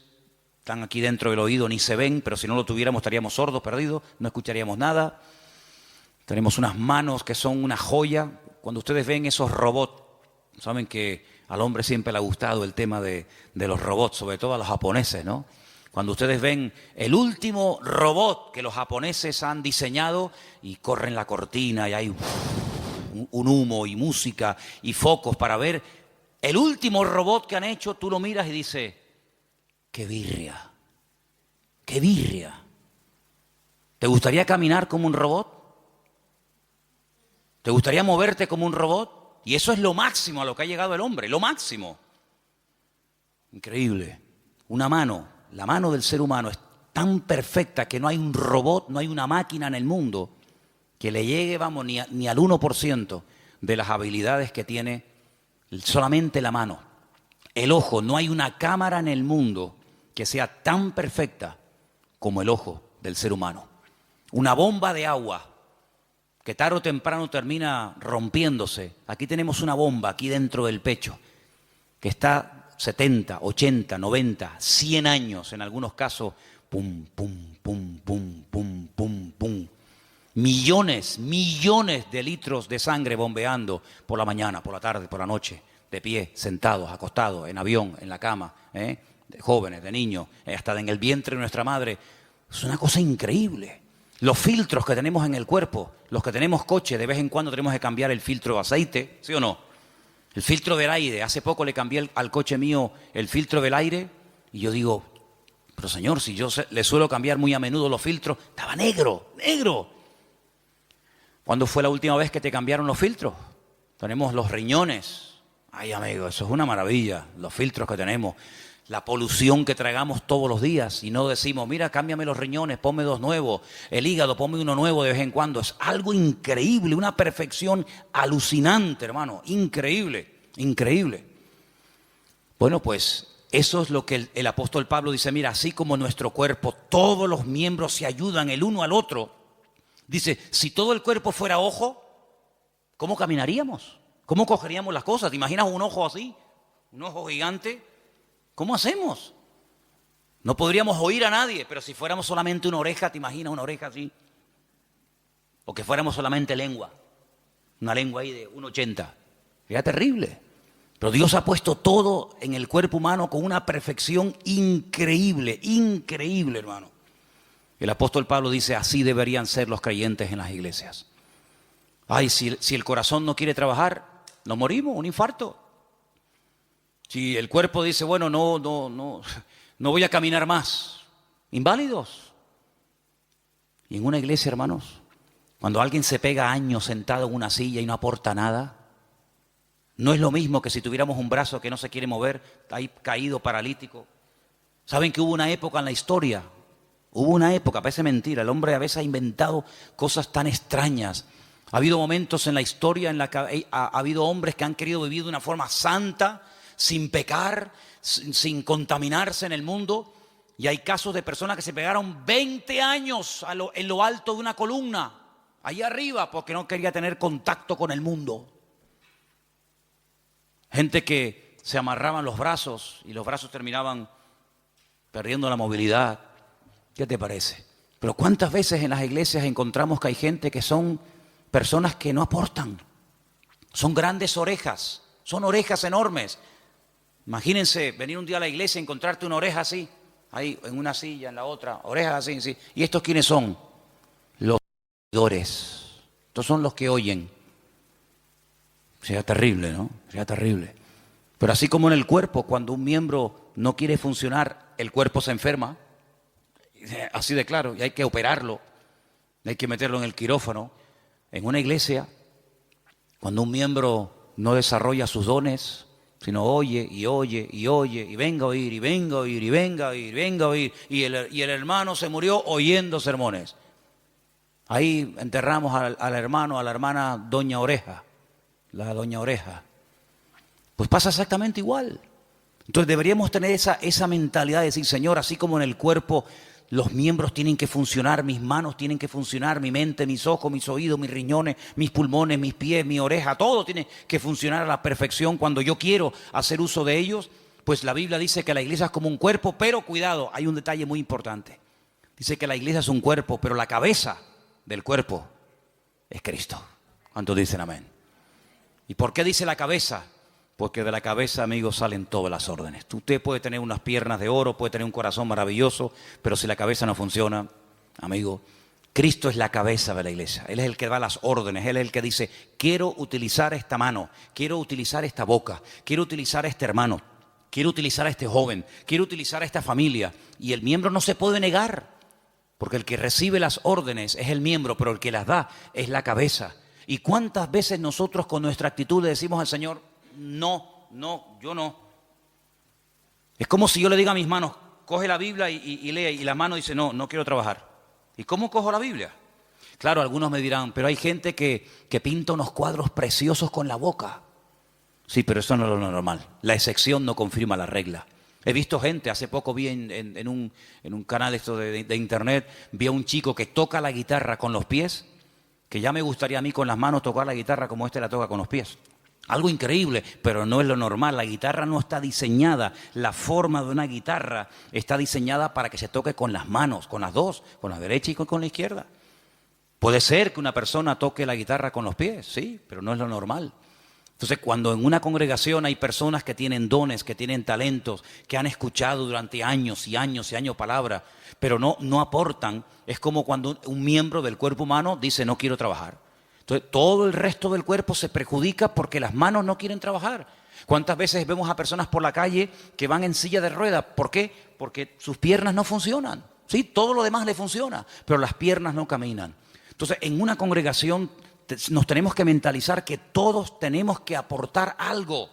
están aquí dentro del oído, ni se ven, pero si no lo tuviéramos estaríamos sordos, perdidos, no escucharíamos nada. Tenemos unas manos que son una joya. Cuando ustedes ven esos robots, saben que al hombre siempre le ha gustado el tema de los robots, sobre todo a los japoneses, ¿no? Cuando ustedes ven el último robot que los japoneses han diseñado y corren la cortina y hay un humo y música y focos para ver el último robot que han hecho, tú lo miras y dices, ¡qué birria! ¡Qué birria! ¿Te gustaría caminar como un robot? ¿Te gustaría moverte como un robot? Y eso es lo máximo a lo que ha llegado el hombre, lo máximo. Increíble. Una mano, la mano del ser humano es tan perfecta que no hay un robot, no hay una máquina en el mundo que le llegue, vamos, ni al 1% de las habilidades que tiene solamente la mano. El ojo, no hay una cámara en el mundo que sea tan perfecta como el ojo del ser humano. Una bomba de agua que tarde o temprano termina rompiéndose. Aquí tenemos una bomba aquí dentro del pecho que está 70, 80, 90, 100 años en algunos casos. Pum, pum, pum, pum, pum, pum, pum. Millones de litros de sangre bombeando por la mañana, por la tarde, por la noche, de pie, sentados, acostados, en avión, en la cama, de jóvenes, de niños, hasta en el vientre de nuestra madre. Es una cosa increíble. Los filtros que tenemos en el cuerpo, los que tenemos coche, de vez en cuando tenemos que cambiar el filtro de aceite, ¿sí o no? El filtro del aire, hace poco le cambié al coche mío el filtro del aire y yo digo, pero señor, si yo le suelo cambiar muy a menudo los filtros, estaba negro, negro. ¿Cuándo fue la última vez que te cambiaron los filtros? Tenemos los riñones. Ay, amigo, eso es una maravilla, los filtros que tenemos. La polución que tragamos todos los días y no decimos, mira, cámbiame los riñones, ponme dos nuevos, el hígado, ponme uno nuevo de vez en cuando. Es algo increíble, una perfección alucinante, hermano, increíble, increíble. Bueno, pues eso es lo que el apóstol Pablo dice, mira, así como nuestro cuerpo, todos los miembros se ayudan el uno al otro. Dice, si todo el cuerpo fuera ojo, ¿cómo caminaríamos? ¿Cómo cogeríamos las cosas? ¿Te imaginas un ojo así? Un ojo gigante. ¿Cómo hacemos? No podríamos oír a nadie, pero si fuéramos solamente una oreja, ¿te imaginas una oreja así? O que fuéramos solamente lengua, una lengua ahí de 1,80. Sería terrible. Pero Dios ha puesto todo en el cuerpo humano con una perfección increíble, increíble, hermano. El apóstol Pablo dice, así deberían ser los creyentes en las iglesias. Ay, si el corazón no quiere trabajar, nos morimos, un infarto. Si el cuerpo dice, bueno, no voy a caminar más, inválidos. Y en una iglesia, hermanos, cuando alguien se pega años sentado en una silla y no aporta nada, no es lo mismo que si tuviéramos un brazo que no se quiere mover, está ahí caído, paralítico. ¿Saben que hubo una época en la historia? Hubo una época, parece mentira, el hombre a veces ha inventado cosas tan extrañas. Ha habido momentos en la historia en la que ha habido hombres que han querido vivir de una forma santa, sin pecar, sin contaminarse en el mundo. Y hay casos de personas que se pegaron 20 años en lo alto de una columna, allá arriba, porque no quería tener contacto con el mundo. Gente que se amarraban los brazos y los brazos terminaban perdiendo la movilidad. ¿Qué te parece? Pero ¿cuántas veces en las iglesias encontramos que hay gente que son personas que no aportan? Son grandes orejas, son orejas enormes. Imagínense venir un día a la iglesia y encontrarte una oreja así, ahí en una silla, en la otra, orejas así, sí. ¿Y estos quiénes son? Los oidores. Estos son los que oyen. Sería terrible, ¿no? Sería terrible. Pero así como en el cuerpo, cuando un miembro no quiere funcionar, el cuerpo se enferma. Así de claro, y hay que operarlo, hay que meterlo en el quirófano. En una iglesia, cuando un miembro no desarrolla sus dones, sino oye, y venga a oír, y venga a oír, y venga a oír, venga a oír, y el hermano se murió oyendo sermones. Ahí enterramos al hermano, a la hermana Doña Oreja, la Doña Oreja. Pues pasa exactamente igual. Entonces deberíamos tener esa mentalidad de decir, Señor, así como en el cuerpo los miembros tienen que funcionar, mis manos tienen que funcionar, mi mente, mis ojos, mis oídos, mis riñones, mis pulmones, mis pies, mi oreja, todo tiene que funcionar a la perfección cuando yo quiero hacer uso de ellos. Pues la Biblia dice que la iglesia es como un cuerpo, pero cuidado, hay un detalle muy importante. Dice que la iglesia es un cuerpo, pero la cabeza del cuerpo es Cristo. ¿Cuántos dicen amén? ¿Y por qué dice la cabeza? Porque de la cabeza, amigos, salen todas las órdenes. Usted puede tener unas piernas de oro, puede tener un corazón maravilloso, pero si la cabeza no funciona, amigo, Cristo es la cabeza de la iglesia. Él es el que da las órdenes, Él es el que dice, quiero utilizar esta mano, quiero utilizar esta boca, quiero utilizar a este hermano, quiero utilizar a este joven, quiero utilizar a esta familia. Y el miembro no se puede negar, porque el que recibe las órdenes es el miembro, pero el que las da es la cabeza. ¿Y cuántas veces nosotros con nuestra actitud le decimos al Señor, no, yo no? Es como si yo le diga a mis manos, coge la Biblia y lee, y la mano dice, no quiero trabajar. ¿Y cómo cojo la Biblia? Claro, algunos me dirán, pero hay gente que pinta unos cuadros preciosos con la boca. Sí, pero eso no es lo normal. La excepción no confirma la regla. He visto gente, hace poco vi en un canal esto de internet, vi a un chico que toca la guitarra con los pies, que ya me gustaría a mí con las manos tocar la guitarra como este la toca con los pies. Algo increíble, pero no es lo normal. La guitarra no está diseñada, la forma de una guitarra está diseñada para que se toque con las manos, con las dos, con la derecha y con la izquierda. Puede ser que una persona toque la guitarra con los pies, sí, pero no es lo normal. Entonces, cuando en una congregación hay personas que tienen dones, que tienen talentos, que han escuchado durante años y años y años palabra, pero no aportan, es como cuando un miembro del cuerpo humano dice no quiero trabajar. Entonces, todo el resto del cuerpo se perjudica porque las manos no quieren trabajar. ¿Cuántas veces vemos a personas por la calle que van en silla de ruedas? ¿Por qué? Porque sus piernas no funcionan. Sí, todo lo demás le funciona, pero las piernas no caminan. Entonces, en una congregación nos tenemos que mentalizar que todos tenemos que aportar algo.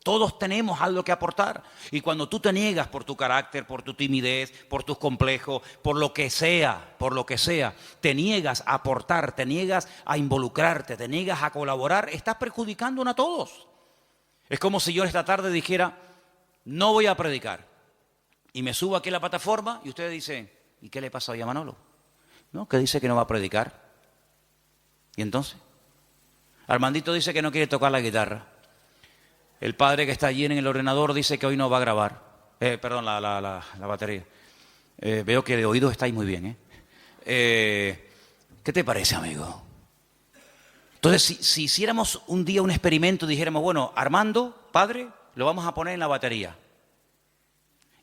Todos tenemos algo que aportar. Y cuando tú te niegas por tu carácter, por tu timidez, por tus complejos, por lo que sea, te niegas a aportar, te niegas a involucrarte, te niegas a colaborar, estás perjudicándonos a todos. Es como si yo esta tarde dijera, no voy a predicar. Y me subo aquí a la plataforma y ustedes dicen, ¿y qué le pasa hoy a Manolo? No, que dice que no va a predicar. ¿Y entonces? Armandito dice que no quiere tocar la guitarra. El padre que está allí en el ordenador dice que hoy no va a grabar. La batería. Veo que de oídos estáis muy bien. ¿Qué te parece, amigo? Entonces, si hiciéramos un día un experimento y dijéramos, bueno, Armando, padre, lo vamos a poner en la batería.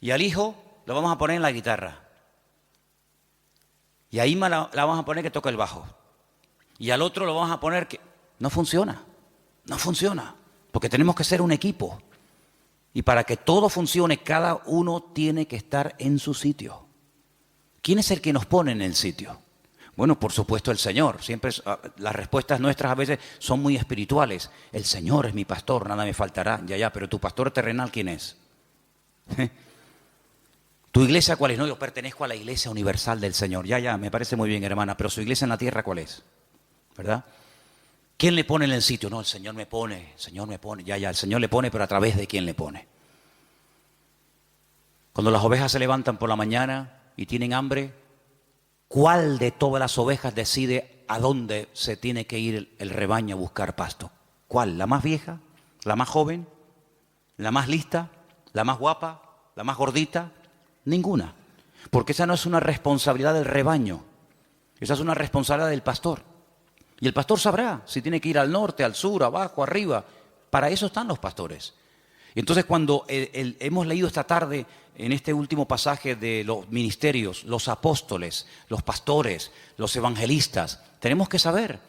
Y al hijo lo vamos a poner en la guitarra. Y a Ima la vamos a poner que toque el bajo. Y al otro lo vamos a poner que... No funciona. Porque tenemos que ser un equipo. Y para que todo funcione, cada uno tiene que estar en su sitio. ¿Quién es el que nos pone en el sitio? Bueno, por supuesto el Señor. Siempre las respuestas nuestras a veces son muy espirituales. El Señor es mi pastor, nada me faltará. Ya, pero tu pastor terrenal, ¿quién es? ¿Tu iglesia cuál es? No, yo pertenezco a la iglesia universal del Señor. Ya, me parece muy bien, hermana. Pero su iglesia en la tierra, ¿cuál es? ¿Verdad? ¿Quién le pone en el sitio? No, el Señor me pone. Ya, el Señor le pone, pero ¿a través de quién le pone? Cuando las ovejas se levantan por la mañana y tienen hambre, ¿cuál de todas las ovejas decide a dónde se tiene que ir el rebaño a buscar pasto? ¿Cuál? ¿La más vieja? ¿La más joven? ¿La más lista? ¿La más guapa? ¿La más gordita? Ninguna. Porque esa no es una responsabilidad del rebaño. Esa es una responsabilidad del pastor. Y el pastor sabrá si tiene que ir al norte, al sur, abajo, arriba. Para eso están los pastores. Y entonces cuando hemos leído esta tarde en este último pasaje de los ministerios, los apóstoles, los pastores, los evangelistas, tenemos que saber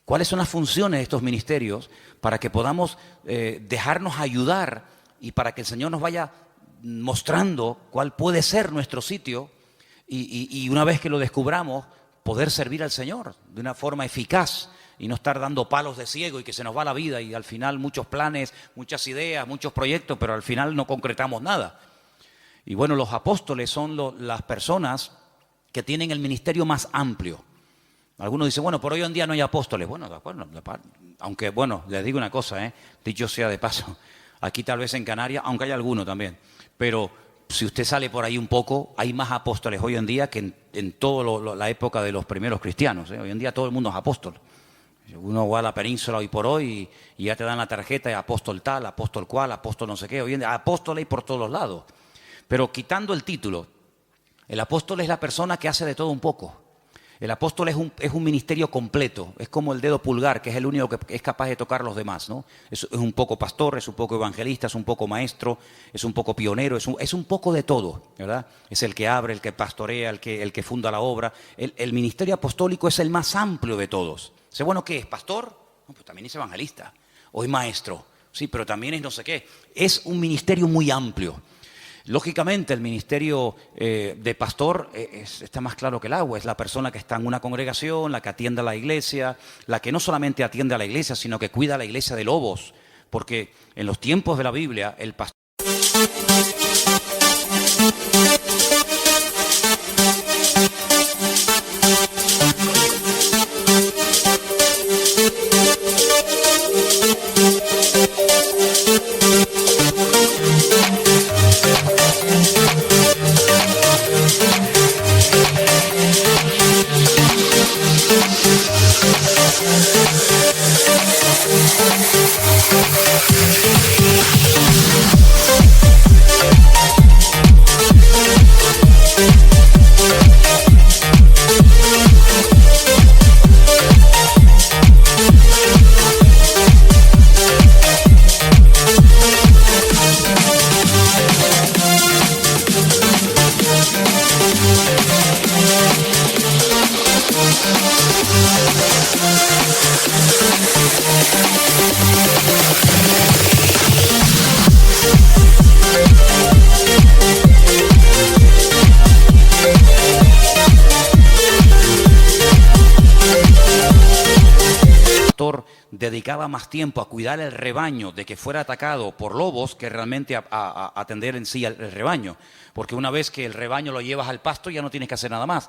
cuáles son las funciones de estos ministerios para que podamos dejarnos ayudar y para que el Señor nos vaya mostrando cuál puede ser nuestro sitio y una vez que lo descubramos, poder servir al Señor de una forma eficaz y no estar dando palos de ciego y que se nos va la vida y al final muchos planes, muchas ideas, muchos proyectos, pero al final no concretamos nada. Y bueno, los apóstoles son las personas que tienen el ministerio más amplio. Algunos dicen, bueno, por hoy en día no hay apóstoles. Bueno, de acuerdo, aunque bueno, les digo una cosa, dicho sea de paso, aquí tal vez en Canarias, aunque hay alguno también, pero si usted sale por ahí un poco, hay más apóstoles hoy en día que en toda la época de los primeros cristianos. Hoy en día todo el mundo es apóstol. Uno va a la península hoy por hoy y ya te dan la tarjeta de apóstol tal, apóstol cual, apóstol no sé qué. Hoy en día apóstol hay por todos lados. Pero quitando el título, el apóstol es la persona que hace de todo un poco. El apóstol es un ministerio completo, es como el dedo pulgar, que es el único que es capaz de tocar a los demás, ¿no? Es un poco pastor, es un poco evangelista, es un poco maestro, es un poco pionero, es un poco de todo, ¿verdad? Es el que abre, el que pastorea, el que funda la obra. El ministerio apostólico es el más amplio de todos. ¿Sé bueno qué es? ¿Pastor? No, pues también es evangelista. O es maestro, sí, pero también es no sé qué. Es un ministerio muy amplio. Lógicamente el ministerio de pastor está más claro que el agua, es la persona que está en una congregación, la que atiende a la iglesia, la que no solamente atiende a la iglesia, sino que cuida a la iglesia de lobos, porque en los tiempos de la Biblia el pastor... pastor dedicaba más tiempo a cuidar el rebaño de que fuera atacado por lobos que realmente a atender en sí el rebaño. Porque una vez que el rebaño lo llevas al pasto ya no tienes que hacer nada más.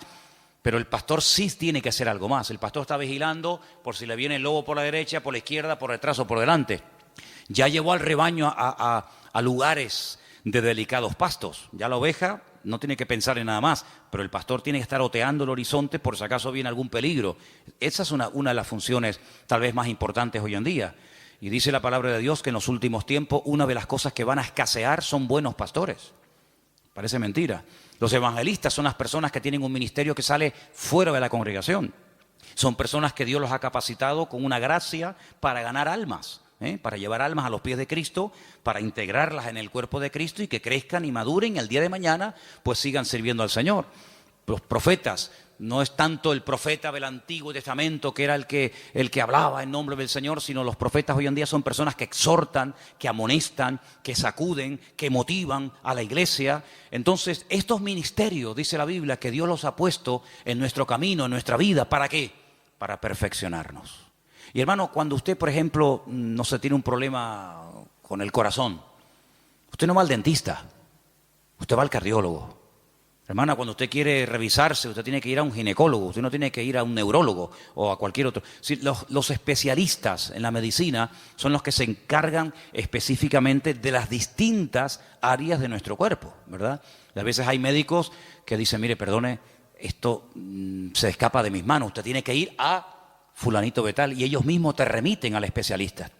Pero el pastor sí tiene que hacer algo más. El pastor está vigilando por si le viene el lobo por la derecha, por la izquierda, por detrás o por delante. Ya llevó al rebaño a lugares de delicados pastos. Ya la oveja no tiene que pensar en nada más, pero el pastor tiene que estar oteando el horizonte por si acaso viene algún peligro. Esa es una de las funciones tal vez más importantes hoy en día. Y dice la palabra de Dios que en los últimos tiempos una de las cosas que van a escasear son buenos pastores. Parece mentira. Los evangelistas son las personas que tienen un ministerio que sale fuera de la congregación. Son personas que Dios los ha capacitado con una gracia para ganar almas, para llevar almas a los pies de Cristo, para integrarlas en el cuerpo de Cristo y que crezcan y maduren y el día de mañana pues sigan sirviendo al Señor. Los profetas, no es tanto el profeta del Antiguo Testamento que era el que hablaba en nombre del Señor, sino los profetas hoy en día son personas que exhortan, que amonestan, que sacuden, que motivan a la iglesia. Entonces, estos ministerios, dice la Biblia, que Dios los ha puesto en nuestro camino, en nuestra vida, ¿para qué? Para perfeccionarnos. Y hermano, cuando usted, por ejemplo, no se tiene un problema con el corazón, usted no va al dentista, usted va al cardiólogo. Hermana, cuando usted quiere revisarse, usted tiene que ir a un ginecólogo, usted no tiene que ir a un neurólogo o a cualquier otro. Sí, los especialistas en la medicina son los que se encargan específicamente de las distintas áreas de nuestro cuerpo, ¿verdad? Y a veces hay médicos que dicen, mire, perdone, esto se escapa de mis manos, usted tiene que ir a fulanito de tal, y ellos mismos te remiten al especialista.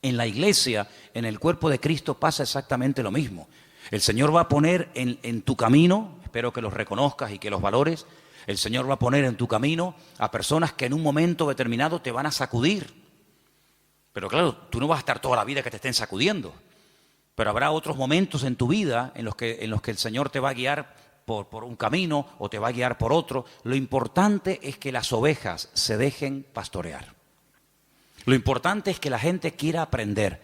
En la iglesia, en el cuerpo de Cristo pasa exactamente lo mismo. El Señor va a poner en tu camino, espero que los reconozcas y que los valores, el Señor va a poner en tu camino a personas que en un momento determinado te van a sacudir. Pero claro, tú no vas a estar toda la vida que te estén sacudiendo, pero habrá otros momentos en tu vida en los que el Señor te va a guiar por un camino o te va a guiar por otro. Lo importante es que las ovejas se dejen pastorear. Lo importante es que la gente quiera aprender.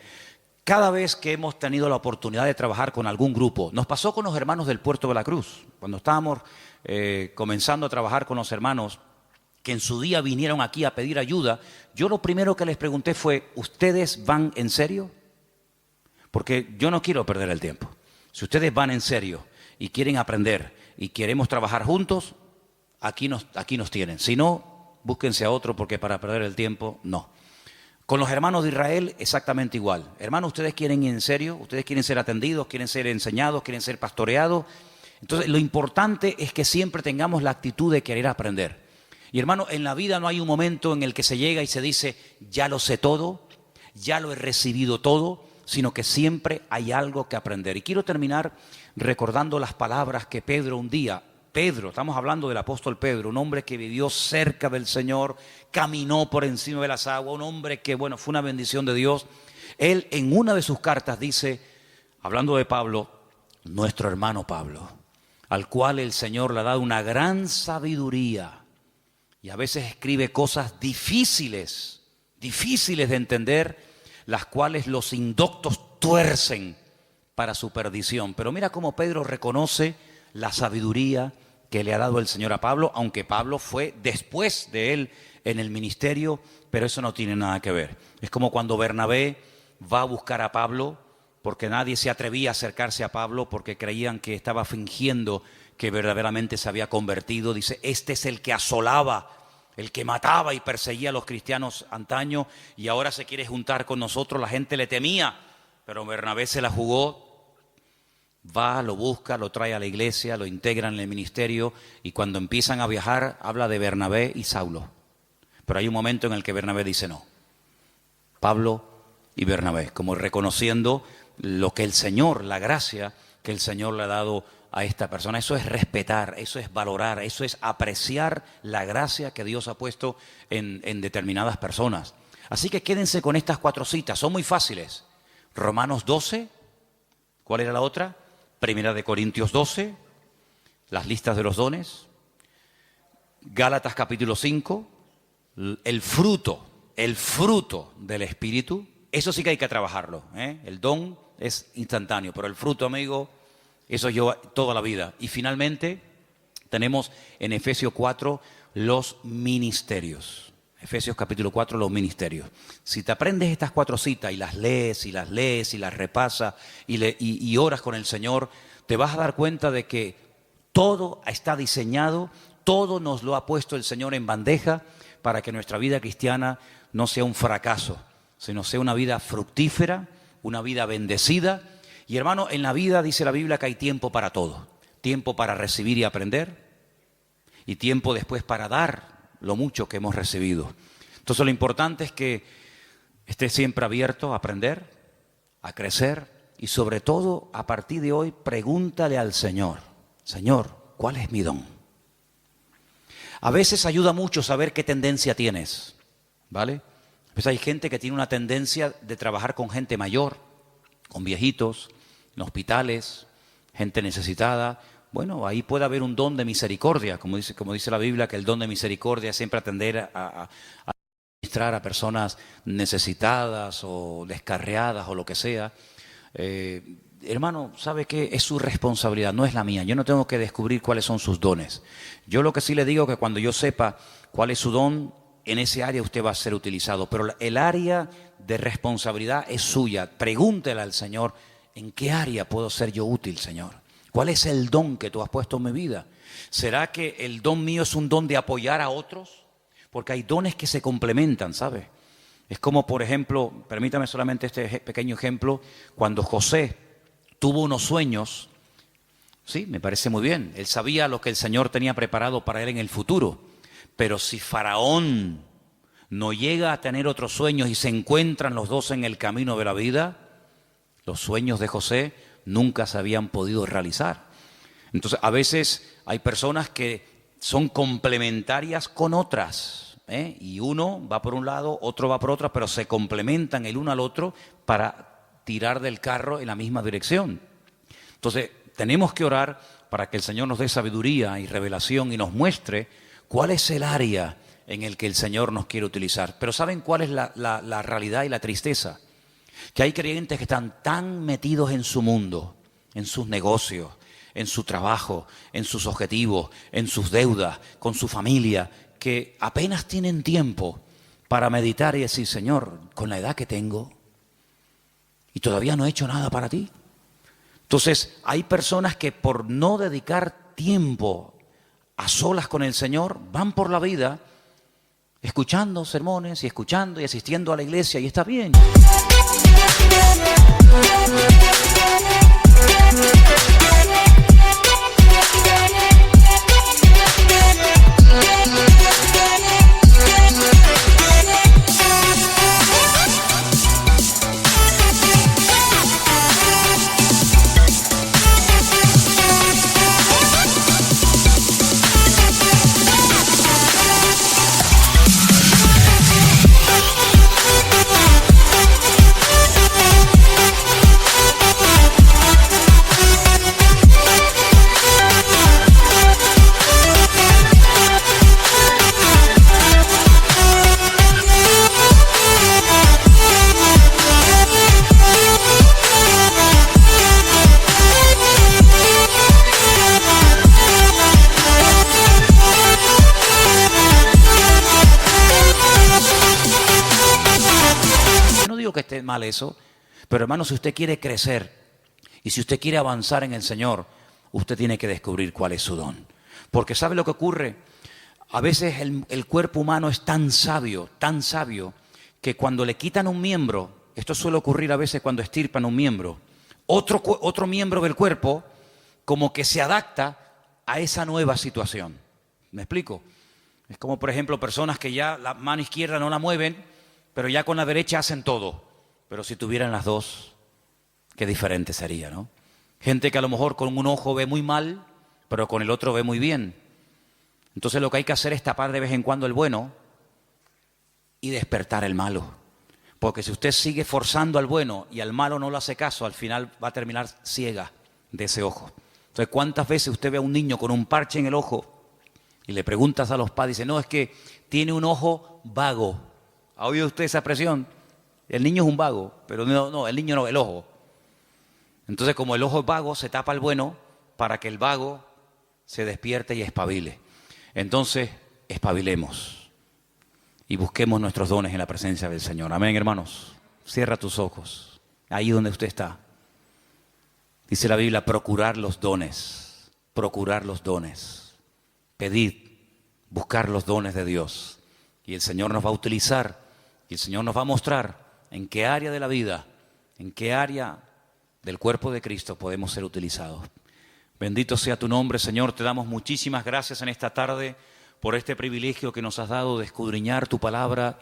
Cada vez que hemos tenido la oportunidad de trabajar con algún grupo, nos pasó con los hermanos del Puerto de la Cruz, cuando estábamos comenzando a trabajar con los hermanos que en su día vinieron aquí a pedir ayuda, yo lo primero que les pregunté fue, ¿ustedes van en serio? Porque yo no quiero perder el tiempo. Si ustedes van en serio y quieren aprender y queremos trabajar juntos, aquí nos tienen. Si no, búsquense a otro porque para perder el tiempo, no. Con los hermanos de Israel, exactamente igual. Hermanos, ¿ustedes quieren ir en serio? ¿Ustedes quieren ser atendidos? ¿Quieren ser enseñados? ¿Quieren ser pastoreados? Entonces, lo importante es que siempre tengamos la actitud de querer aprender. Y hermano, en la vida no hay un momento en el que se llega y se dice, ya lo sé todo, ya lo he recibido todo, sino que siempre hay algo que aprender. Y quiero terminar recordando las palabras que Pedro un día... Pedro, estamos hablando del apóstol Pedro, un hombre que vivió cerca del Señor, caminó por encima de las aguas, un hombre que, bueno, fue una bendición de Dios. Él en una de sus cartas dice, hablando de Pablo, nuestro hermano Pablo, al cual el Señor le ha dado una gran sabiduría y a veces escribe cosas difíciles de entender, las cuales los indoctos tuercen para su perdición. Pero mira cómo Pedro reconoce la sabiduría que le ha dado el Señor a Pablo, aunque Pablo fue después de él en el ministerio, pero eso no tiene nada que ver. Es como cuando Bernabé va a buscar a Pablo, porque nadie se atrevía a acercarse a Pablo porque creían que estaba fingiendo que verdaderamente se había convertido. Dice, este es el que asolaba, el que mataba y perseguía a los cristianos antaño y ahora se quiere juntar con nosotros. La gente le temía, pero Bernabé se la jugó. Va, lo busca, lo trae a la iglesia, lo integra en el ministerio y cuando empiezan a viajar habla de Bernabé y Saulo. Pero hay un momento en el que Bernabé dice no. Pablo y Bernabé, como reconociendo lo que el Señor, la gracia que el Señor le ha dado a esta persona. Eso es respetar, eso es valorar, eso es apreciar la gracia que Dios ha puesto en determinadas personas. Así que quédense con estas 4 citas, son muy fáciles. Romanos 12, ¿cuál era la otra? Primera de Corintios 12, las listas de los dones, Gálatas capítulo 5, el fruto del Espíritu, eso sí que hay que trabajarlo, ¿eh? El don es instantáneo, pero el fruto, amigo, eso lleva toda la vida. Y finalmente tenemos en Efesios 4 los ministerios. Efesios capítulo 4, los ministerios. Si te aprendes estas 4 citas y las lees y las lees y las repasas y oras con el Señor, te vas a dar cuenta de que todo está diseñado, todo nos lo ha puesto el Señor en bandeja para que nuestra vida cristiana no sea un fracaso, sino sea una vida fructífera, una vida bendecida. Y hermano, en la vida dice la Biblia que hay tiempo para todo. Tiempo para recibir y aprender y tiempo después para dar lo mucho que hemos recibido. Entonces lo importante es que estés siempre abierto a aprender, a crecer y sobre todo a partir de hoy pregúntale al Señor, Señor, ¿cuál es mi don? A veces ayuda mucho saber qué tendencia tienes, ¿vale? Pues hay gente que tiene una tendencia de trabajar con gente mayor, con viejitos, en hospitales, gente necesitada. Bueno, ahí puede haber un don de misericordia, como dice la Biblia, que el don de misericordia es siempre atender a administrar a personas necesitadas o descarriadas o lo que sea. Hermano, ¿sabe qué? Es su responsabilidad, no es la mía. Yo no tengo que descubrir cuáles son sus dones. Yo lo que sí le digo es que cuando yo sepa cuál es su don, en ese área usted va a ser utilizado. Pero el área de responsabilidad es suya. Pregúntele al Señor, ¿en qué área puedo ser yo útil, Señor? ¿Cuál es el don que tú has puesto en mi vida? ¿Será que el don mío es un don de apoyar a otros? Porque hay dones que se complementan, ¿sabes? Es como, por ejemplo, permítame solamente este pequeño ejemplo, cuando José tuvo unos sueños, sí, me parece muy bien, él sabía lo que el Señor tenía preparado para él en el futuro, pero si Faraón no llega a tener otros sueños y se encuentran los dos en el camino de la vida, los sueños de José nunca se habían podido realizar. Entonces, a veces hay personas que son complementarias con otras, y uno va por un lado, otro va por otro, pero se complementan el uno al otro para tirar del carro en la misma dirección. Entonces, tenemos que orar para que el Señor nos dé sabiduría y revelación y nos muestre cuál es el área en el que el Señor nos quiere utilizar. Pero ¿saben cuál es la realidad y la tristeza? Que hay creyentes que están tan metidos en su mundo, en sus negocios, en su trabajo, en sus objetivos, en sus deudas, con su familia, que apenas tienen tiempo para meditar y decir, Señor, con la edad que tengo y todavía no he hecho nada para ti. Entonces, hay personas que por no dedicar tiempo a solas con el Señor, van por la vida escuchando sermones y escuchando y asistiendo a la iglesia, y está bien. Que esté mal eso, pero hermano, si usted quiere crecer y si usted quiere avanzar en el Señor, usted tiene que descubrir cuál es su don. Porque ¿sabe lo que ocurre? A veces el cuerpo humano es tan sabio, que cuando le quitan un miembro, esto suele ocurrir a veces cuando estirpan un miembro, otro miembro del cuerpo como que se adapta a esa nueva situación. ¿Me explico? Es como, por ejemplo, personas que ya la mano izquierda no la mueven, pero ya con la derecha hacen todo. Pero si tuvieran las dos, qué diferente sería, ¿no? Gente que a lo mejor con un ojo ve muy mal, pero con el otro ve muy bien. Entonces lo que hay que hacer es tapar de vez en cuando el bueno y despertar el malo. Porque si usted sigue forzando al bueno y al malo no le hace caso, al final va a terminar ciega de ese ojo. Entonces, ¿cuántas veces usted ve a un niño con un parche en el ojo y le preguntas a los padres, dice, no, es que tiene un ojo vago? ¿Ha oído usted esa expresión? El niño es un vago, pero no, el niño no, el ojo. Entonces, como el ojo es vago, se tapa el bueno para que el vago se despierte y espabile. Entonces, espabilemos. y busquemos nuestros dones en la presencia del Señor. Amén, hermanos. Cierra tus ojos, ahí donde usted está. Dice la Biblia, procurar los dones, pedid, buscar los dones de Dios. Y el Señor nos va a utilizar, y el Señor nos va a mostrar en qué área de la vida, en qué área del cuerpo de Cristo podemos ser utilizados. Bendito sea tu nombre, Señor. Te damos muchísimas gracias en esta tarde por este privilegio que nos has dado de escudriñar tu palabra,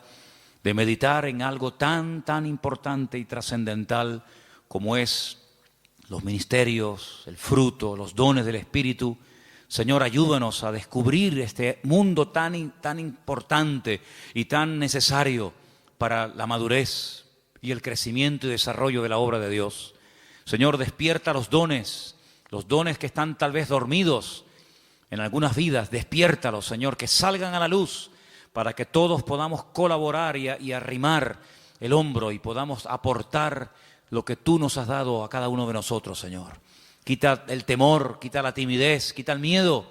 de meditar en algo tan importante y trascendental como es los ministerios, el fruto, los dones del Espíritu. Señor, ayúdanos a descubrir este mundo tan importante y tan necesario para la madurez y el crecimiento y desarrollo de la obra de Dios. Señor, despierta los dones que están tal vez dormidos en algunas vidas. Despiértalos, Señor, que salgan a la luz para que todos podamos colaborar y arrimar el hombro y podamos aportar lo que tú nos has dado a cada uno de nosotros, Señor. Quita el temor, quita la timidez, quita el miedo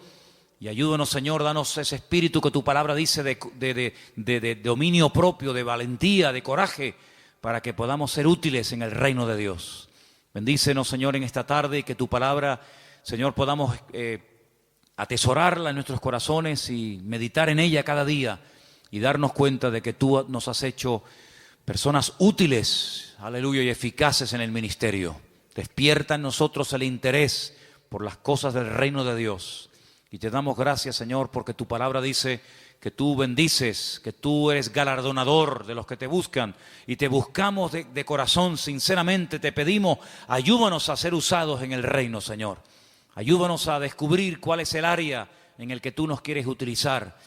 y ayúdanos, Señor, danos ese espíritu que tu palabra dice de dominio propio, de valentía, de coraje, para que podamos ser útiles en el reino de Dios. Bendícenos, Señor, en esta tarde y que tu palabra, Señor, podamos atesorarla en nuestros corazones y meditar en ella cada día y darnos cuenta de que tú nos has hecho personas útiles, aleluya, y eficaces en el ministerio. Despierta en nosotros el interés por las cosas del reino de Dios. Y te damos gracias, Señor, porque tu palabra dice que tú bendices, que tú eres galardonador de los que te buscan. Y te buscamos de corazón, sinceramente te pedimos, ayúdanos a ser usados en el reino, Señor. Ayúdanos a descubrir cuál es el área en el que tú nos quieres utilizar.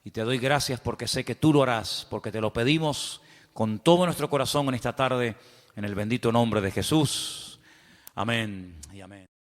Y te doy gracias porque sé que tú lo harás, porque te lo pedimos con todo nuestro corazón en esta tarde, en el bendito nombre de Jesús. Amén y amén.